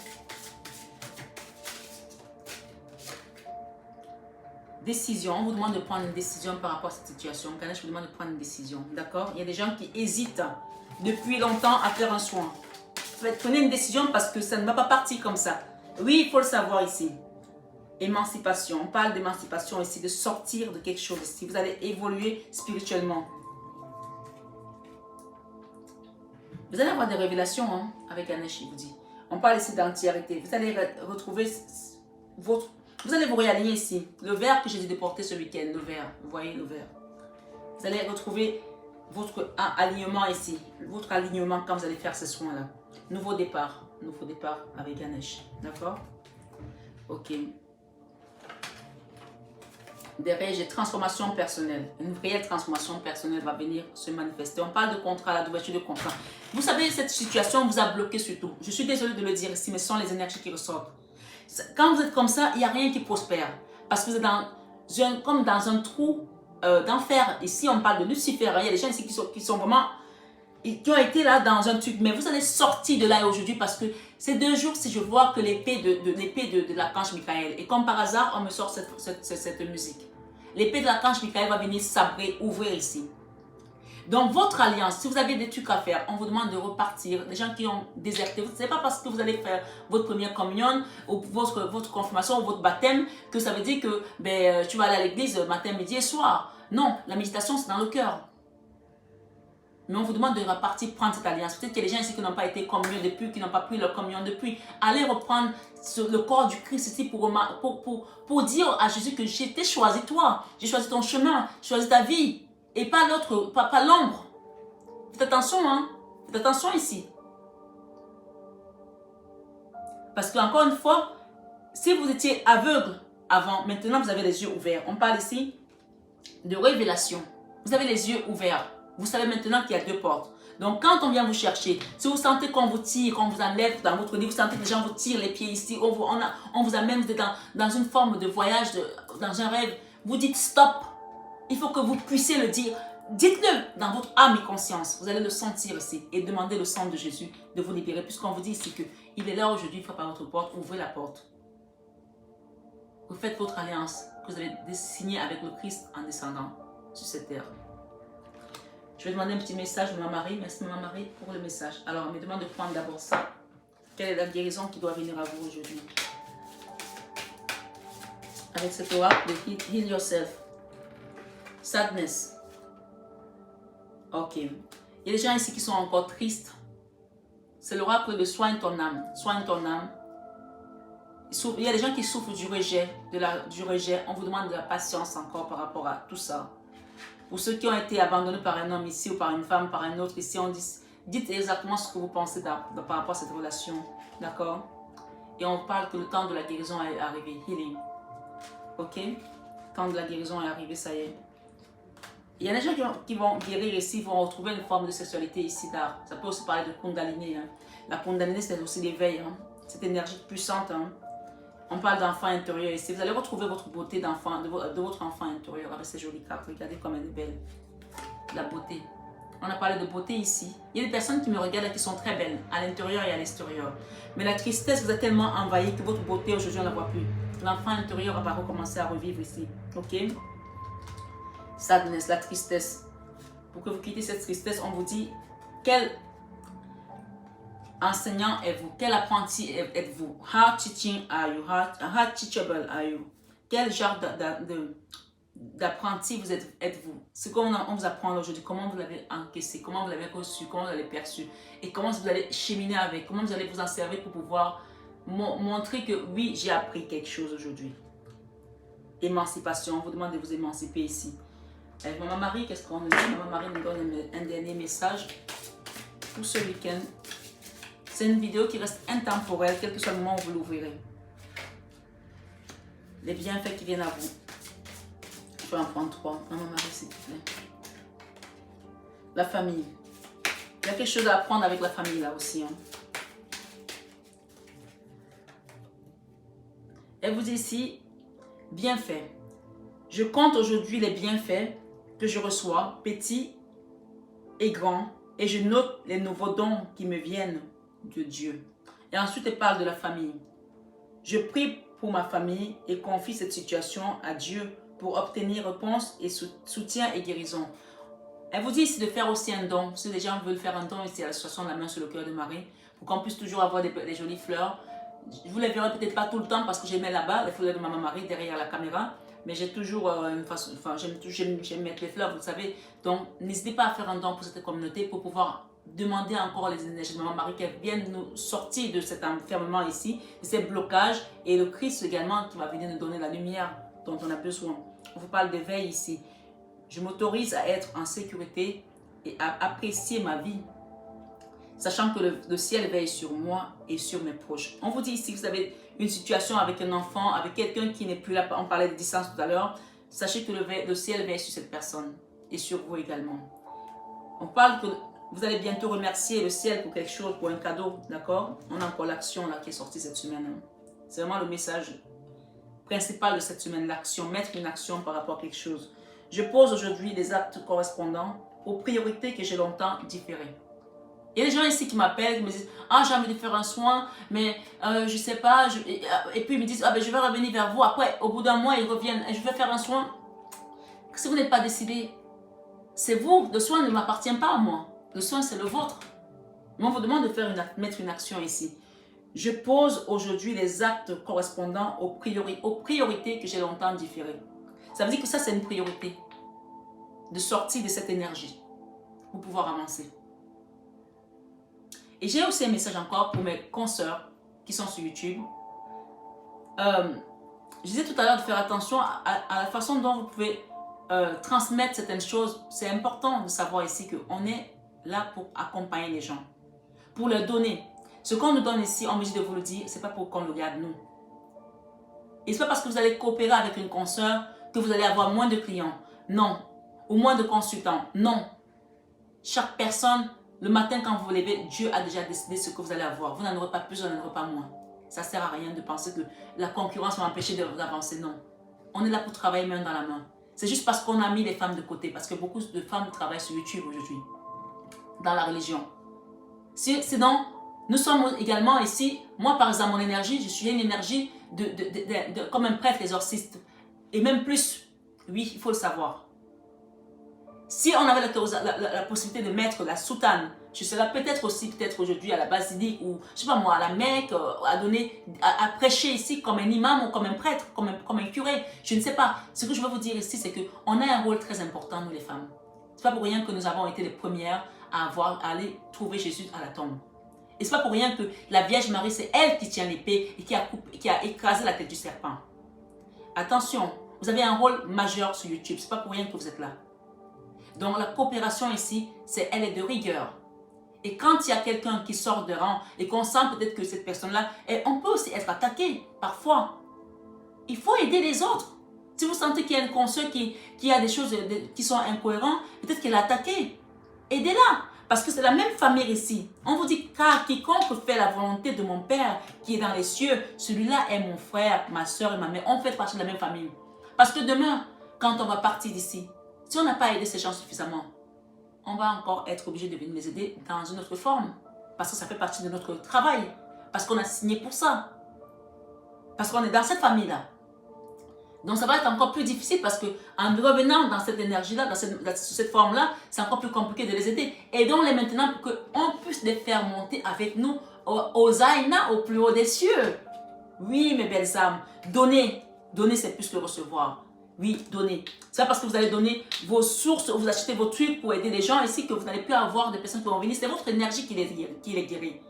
Décision, on vous demande de prendre une décision par rapport à cette situation. Ganesh vous demande de prendre une décision, d'accord? Il y a des gens qui hésitent depuis longtemps à faire un soin. Prenez une décision parce que ça ne va pas partir comme ça. Oui, il faut le savoir ici. Émancipation. On parle d'émancipation ici, de sortir de quelque chose ici. Vous allez évoluer spirituellement. Vous allez avoir des révélations hein, avec Ganesh, il vous dit. On parle ici d'entièreté. Vous allez retrouver votre... Vous allez vous réaligner ici. Le vert que j'ai dit de porter ce week-end, le vert. Vous voyez le vert. Vous allez retrouver votre alignement ici. Votre alignement quand vous allez faire ce soin-là. Nouveau départ. Nouveau départ avec Ganesh. D'accord? Ok. Derrière, j'ai transformation personnelle. Une réelle transformation personnelle va venir se manifester. On parle de contrat, d'ouverture de contrat. Vous savez, cette situation vous a bloqué surtout. Je suis désolée de le dire ici, mais ce sont les énergies qui ressortent. Quand vous êtes comme ça, il n'y a rien qui prospère. Parce que vous êtes comme dans un trou d'enfer. Ici, on parle de Lucifer. Il y a des gens ici qui sont vraiment... qui ont été là dans un truc. Mais vous allez sortir de là aujourd'hui parce que ces 2 jours, si je vois que l'épée de l'archange Michael. Et comme par hasard, on me sort cette musique. L'épée de l'archange Michael va venir sabrer, ouvrir ici. Donc, votre alliance, si vous avez des trucs à faire, on vous demande de repartir. Les gens qui ont déserté, ce n'est pas parce que vous allez faire votre première communion, ou votre confirmation, ou votre baptême, que ça veut dire que tu vas aller à l'église matin, midi et soir. Non, la méditation, c'est dans le cœur. Mais on vous demande de repartir prendre cette alliance. Peut-être qu'il y a des gens ici qui n'ont pas été communion depuis, qui n'ont pas pris leur communion depuis. Allez reprendre le corps du Christ ici pour dire à Jésus que j'ai choisi toi. J'ai choisi ton chemin, j'ai choisi ta vie. Et pas l'autre, pas l'ombre. Faites attention, hein. Faites attention ici. Parce qu'encore une fois, si vous étiez aveugle avant, maintenant vous avez les yeux ouverts. On parle ici de révélation. Vous avez les yeux ouverts. Vous savez maintenant qu'il y a 2 portes. Donc, quand on vient vous chercher, si vous sentez qu'on vous tire, qu'on vous enlève dans votre lit, vous sentez que les gens vous tirent les pieds ici, on vous amène dans une forme de voyage, dans un rêve, vous dites stop. Il faut que vous puissiez le dire. Dites-le dans votre âme et conscience. Vous allez le sentir ici et demander le sang de Jésus de vous libérer. Puisqu'on vous dit ici qu'il est là aujourd'hui, il frappe à votre porte, ouvrez la porte. Vous faites votre alliance que vous avez signée avec le Christ en descendant sur cette terre. Je vais demander un petit message de Maman Marie. Merci Maman Marie pour le message. Alors, on me demande de prendre d'abord ça. Quelle est la guérison qui doit venir à vous aujourd'hui? Avec cette oracle de Heal Yourself. Sadness. Ok. Il y a des gens ici qui sont encore tristes. C'est l'oracle de soigne ton âme. Soigne ton âme. Il y a des gens qui souffrent du rejet. Du rejet. On vous demande de la patience encore par rapport à tout ça. Pour ceux qui ont été abandonnés par un homme ici ou par une femme, par un autre ici, on dit, dites exactement ce que vous pensez par rapport à cette relation. D'accord? Et on parle que le temps de la guérison est arrivé. Healing. Ok? Le temps de la guérison est arrivé, ça y est. Il y a des gens qui vont guérir ici, vont retrouver une forme de sexualité ici. Ça peut aussi parler de Kundalini. Hein. La Kundalini, c'est aussi l'éveil. Hein. Cette énergie puissante. Hein. On parle d'enfant intérieur ici. Vous allez retrouver votre beauté d'enfant, de votre enfant intérieur avec ces jolies cartes. Regardez comme elle est belle. La beauté. On a parlé de beauté ici. Il y a des personnes qui me regardent et qui sont très belles, à l'intérieur et à l'extérieur. Mais la tristesse vous a tellement envahi que votre beauté aujourd'hui, on ne la voit plus. L'enfant intérieur va recommencer à revivre ici. Ok? Sadness, la tristesse. Pour que vous quittez cette tristesse, on vous dit quel enseignant êtes-vous? Quel apprenti êtes-vous? How teaching are you? How teachable are you? Quel genre d'apprenti êtes-vous? C'est comme on vous apprend aujourd'hui, comment vous l'avez encaissé, comment vous l'avez reçu, comment vous l'avez perçu et comment vous allez cheminer avec, comment vous allez vous en servir pour pouvoir montrer que oui, j'ai appris quelque chose aujourd'hui. Émancipation, on vous demande de vous émanciper ici. Avec Maman Marie, qu'est-ce qu'on nous dit? Maman Marie nous donne un dernier message pour ce week-end. C'est une vidéo qui reste intemporelle, quel que soit le moment où vous l'ouvrirez. Les bienfaits qui viennent à vous. Je vais en prendre 3. Maman Marie, s'il te plaît. La famille. Il y a quelque chose à apprendre avec la famille là aussi. Hein. Elle vous dit ici, bienfaits. Je compte aujourd'hui les bienfaits que je reçois, petits et grands, et je note les nouveaux dons qui me viennent de Dieu. Et ensuite, elle parle de la famille. Je prie pour ma famille et confie cette situation à Dieu pour obtenir réponse et soutien et guérison. Elle vous dit ici de faire aussi un don. Si les gens veulent faire un don ici à l'association de la main sur le cœur de Marie, pour qu'on puisse toujours avoir des jolies fleurs, Je vous les verrai peut-être pas tout le temps parce que je mets là-bas les fleurs de Maman Marie derrière la caméra. Mais j'ai toujours une façon, enfin j'aime mettre les fleurs, vous le savez. Donc n'hésitez pas à faire un don pour cette communauté pour pouvoir demander encore les énergies de Maman Marie qu'elle vienne nous sortir de cet enfermement ici, de ces blocages. Et le Christ également qui va venir nous donner la lumière dont on a besoin. On vous parle d'éveil ici. Je m'autorise à être en sécurité et à apprécier ma vie, sachant que le ciel veille sur moi et sur mes proches. On vous dit ici que vous avez une situation avec un enfant, avec quelqu'un qui n'est plus là, on parlait de distance tout à l'heure, sachez que le ciel veille sur cette personne et sur vous également. On parle que vous allez bientôt remercier le ciel pour quelque chose, pour un cadeau, d'accord? On a encore l'action là qui est sortie cette semaine. Hein. C'est vraiment le message principal de cette semaine, l'action, mettre une action par rapport à quelque chose. Je pose aujourd'hui les actes correspondants aux priorités que j'ai longtemps différées. Il y a des gens ici qui m'appellent, qui me disent « Ah, j'ai envie de faire un soin, mais je sais pas. » Et puis ils me disent « Ah, ben je vais revenir vers vous. » Après, au bout d'un mois, ils reviennent « Je vais faire un soin. » Si vous n'êtes pas décidé, c'est vous. Le soin ne m'appartient pas à moi. Le soin, c'est le vôtre. Mais on vous demande de mettre une action ici. Je pose aujourd'hui les actes correspondants aux priorités que j'ai longtemps différées. Ça veut dire que ça, c'est une priorité. De sortir de cette énergie pour pouvoir avancer. Et j'ai aussi un message encore pour mes consoeurs qui sont sur YouTube. Je disais tout à l'heure de faire attention à la façon dont vous pouvez transmettre certaines choses. C'est important de savoir ici qu'on est là pour accompagner les gens, pour leur donner. Ce qu'on nous donne ici, on me dit de vous le dire, ce n'est pas pour qu'on le garde nous. Et ce n'est pas parce que vous allez coopérer avec une consoeur que vous allez avoir moins de clients. Non. Ou moins de consultants. Non. Chaque personne, le matin quand vous vous levez, Dieu a déjà décidé ce que vous allez avoir. Vous n'en aurez pas plus, vous n'en aurez pas moins. Ça ne sert à rien de penser que la concurrence va empêcher d'avancer. Non. On est là pour travailler main dans la main. C'est juste parce qu'on a mis les femmes de côté. Parce que beaucoup de femmes travaillent sur YouTube aujourd'hui. Dans la religion. Sinon, nous sommes également ici. Moi, par exemple, mon énergie, je suis une énergie comme un prêtre exorciste. Et même plus. Oui, il faut le savoir. Si on avait la possibilité de mettre la soutane, je serais peut-être aujourd'hui à la basilique ou, je sais pas moi, à la Mecque, à prêcher ici comme un imam ou comme un prêtre, comme un curé. Je ne sais pas. Ce que je veux vous dire ici, c'est qu'on a un rôle très important, nous les femmes. Ce n'est pas pour rien que nous avons été les premières à aller trouver Jésus à la tombe. Et ce n'est pas pour rien que la Vierge Marie, c'est elle qui tient l'épée et qui a écrasé la tête du serpent. Attention, vous avez un rôle majeur sur YouTube. Ce n'est pas pour rien que vous êtes là. Donc la coopération ici, elle est de rigueur. Et quand il y a quelqu'un qui sort de rang et qu'on sent peut-être que cette personne-là, on peut aussi être attaqué parfois. Il faut aider les autres. Si vous sentez qu'il y a une consoeur qui a des choses qui sont incohérentes, peut-être qu'elle est attaquée. Aidez-la. Parce que c'est la même famille ici. On vous dit, car quiconque fait la volonté de mon Père qui est dans les cieux, celui-là est mon frère, ma soeur et ma mère. On fait partie de la même famille. Parce que demain, quand on va partir d'ici, si on n'a pas aidé ces gens suffisamment, on va encore être obligé de venir les aider dans une autre forme. Parce que ça fait partie de notre travail. Parce qu'on a signé pour ça. Parce qu'on est dans cette famille-là. Donc ça va être encore plus difficile parce qu'en revenant dans cette énergie-là, dans cette forme-là, c'est encore plus compliqué de les aider. Aidons-les maintenant pour qu'on puisse les faire monter avec nous aux Zaina, au plus haut des cieux. Oui, mes belles âmes, donnez. Donner, c'est plus que recevoir. Oui, donnez. C'est pas parce que vous allez donner vos sources, vous achetez vos trucs pour aider les gens ici que vous n'allez plus avoir des personnes qui vont venir. C'est votre énergie qui les guérit.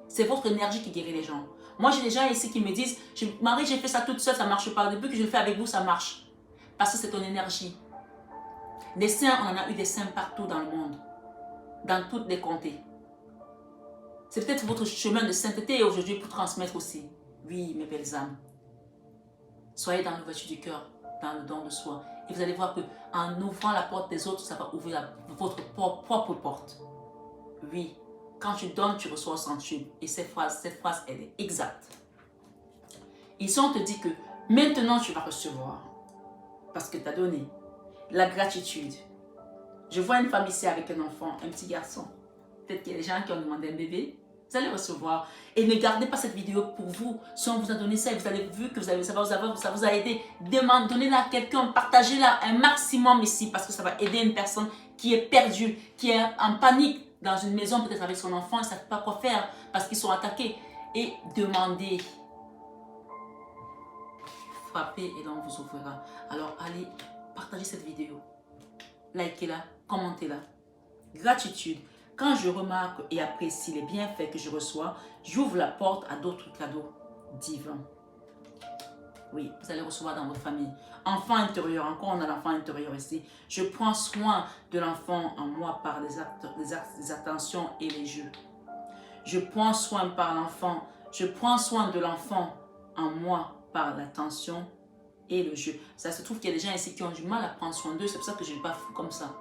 C'est votre énergie qui guérit les gens. Moi, j'ai des gens ici qui me disent, Marie, j'ai fait ça toute seule, ça ne marche pas. Depuis que je le fais avec vous, ça marche. Parce que c'est ton énergie. Des saints, on en a eu des saints partout dans le monde. Dans toutes les comtés. C'est peut-être votre chemin de sainteté aujourd'hui pour transmettre aussi. Oui, mes belles âmes. Soyez dans l'ouverture du cœur, dans le don de soi. Et vous allez voir qu'en ouvrant la porte des autres, ça va ouvrir votre propre porte. Oui. Quand tu donnes, tu reçois au centuple. Et cette phrase, elle est exacte. Ici, on te dit que maintenant, tu vas recevoir. Parce que tu as donné. La gratitude. Je vois une femme ici avec un enfant, un petit garçon. Peut-être qu'il y a des gens qui ont demandé un bébé. Vous allez recevoir. Et ne gardez pas cette vidéo pour vous. Si on vous a donné ça et vous avez vu que ça vous a aidé, donnez-la à quelqu'un, partagez-la un maximum ici parce que ça va aider une personne qui est perdue, qui est en panique dans une maison peut-être avec son enfant, ils ne savent pas quoi faire parce qu'ils sont attaqués. Et demandez. Frappez et l'on vous ouvrira. Alors allez, partagez cette vidéo. Likez-la, commentez-la. Gratitude. Quand je remarque et apprécie les bienfaits que je reçois, j'ouvre la porte à d'autres cadeaux divins. Oui, vous allez recevoir dans votre famille. Enfant intérieur, encore on a l'enfant intérieur ici. Je prends soin de l'enfant en moi par les attentions et les jeux. Je prends soin de l'enfant en moi par l'attention et le jeu. Ça se trouve qu'il y a des gens ici qui ont du mal à prendre soin d'eux. C'est pour ça que je ne vais pas fou comme ça.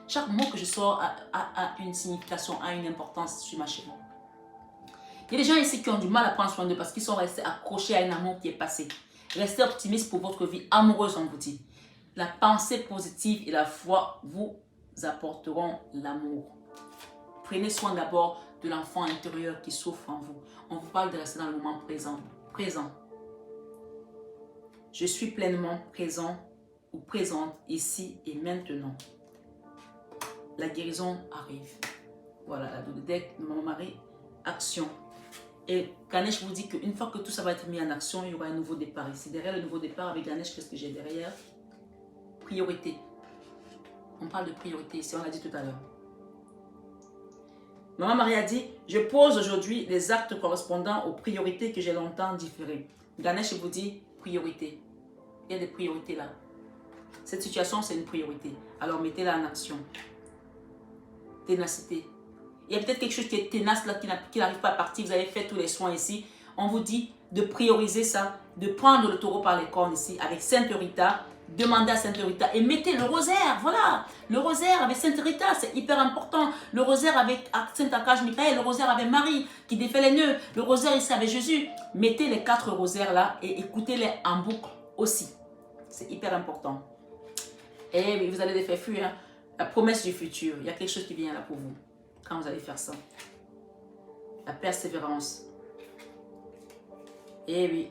Chaque mot que je sors a une signification, a une importance sur ma chaîne. Il y a des gens ici qui ont du mal à prendre soin d'eux parce qu'ils sont restés accrochés à un amour qui est passé. Restez optimiste pour votre vie amoureuse, on vous dit. La pensée positive et la foi vous apporteront l'amour. Prenez soin d'abord de l'enfant intérieur qui souffre en vous. On vous parle de rester dans le moment présent. Je suis pleinement présent ou présente ici et maintenant. La guérison arrive. Voilà, la Dododec, Maman Marie, action. Et Ganesh vous dit qu'une fois que tout ça va être mis en action, il y aura un nouveau départ ici. Derrière le nouveau départ, avec Ganesh, qu'est-ce que j'ai derrière? Priorité. On parle de priorité ici, on l'a dit tout à l'heure. Maman Marie a dit, je pose aujourd'hui les actes correspondant aux priorités que j'ai longtemps différées. Ganesh vous dit, priorité. Il y a des priorités là. Cette situation, c'est une priorité. Alors mettez-la en action. Ténacité. Il y a peut-être quelque chose qui est ténace là, qui n'arrive pas à partir. Vous avez fait tous les soins ici. On vous dit de prioriser ça, de prendre le taureau par les cornes ici avec Sainte Rita. Demandez à Sainte Rita et mettez le rosaire. Voilà, le rosaire avec Sainte Rita, c'est hyper important. Le rosaire avec Saint Archange Michael, le rosaire avec Marie qui défait les nœuds, le rosaire ici avec Jésus. Mettez les 4 rosaires là et écoutez-les en boucle aussi. C'est hyper important. Et oui, vous allez les faire fuir. Hein? La promesse du futur. Il y a quelque chose qui vient là pour vous. Quand vous allez faire ça. La persévérance. Et oui.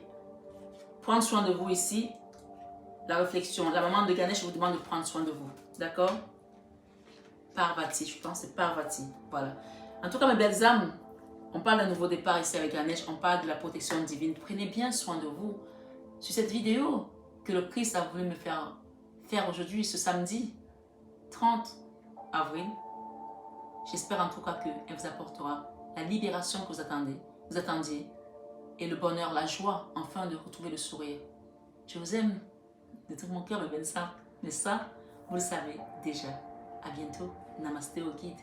Prendre soin de vous ici. La réflexion. La maman de Ganesh vous demande de prendre soin de vous. D'accord? Parvati. Je pense que c'est Parvati. Voilà. En tout cas, mes belles âmes, on parle d'un nouveau départ ici avec Ganesh. On parle de la protection divine. Prenez bien soin de vous. Sur cette vidéo que le Christ a voulu me faire aujourd'hui, ce samedi 30 avril, j'espère en tout cas qu'elle vous apportera la libération que vous attendiez et le bonheur, la joie, enfin de retrouver le sourire. Je vous aime de tout mon cœur, mais ça, vous le savez déjà. À bientôt. Namasté au guide.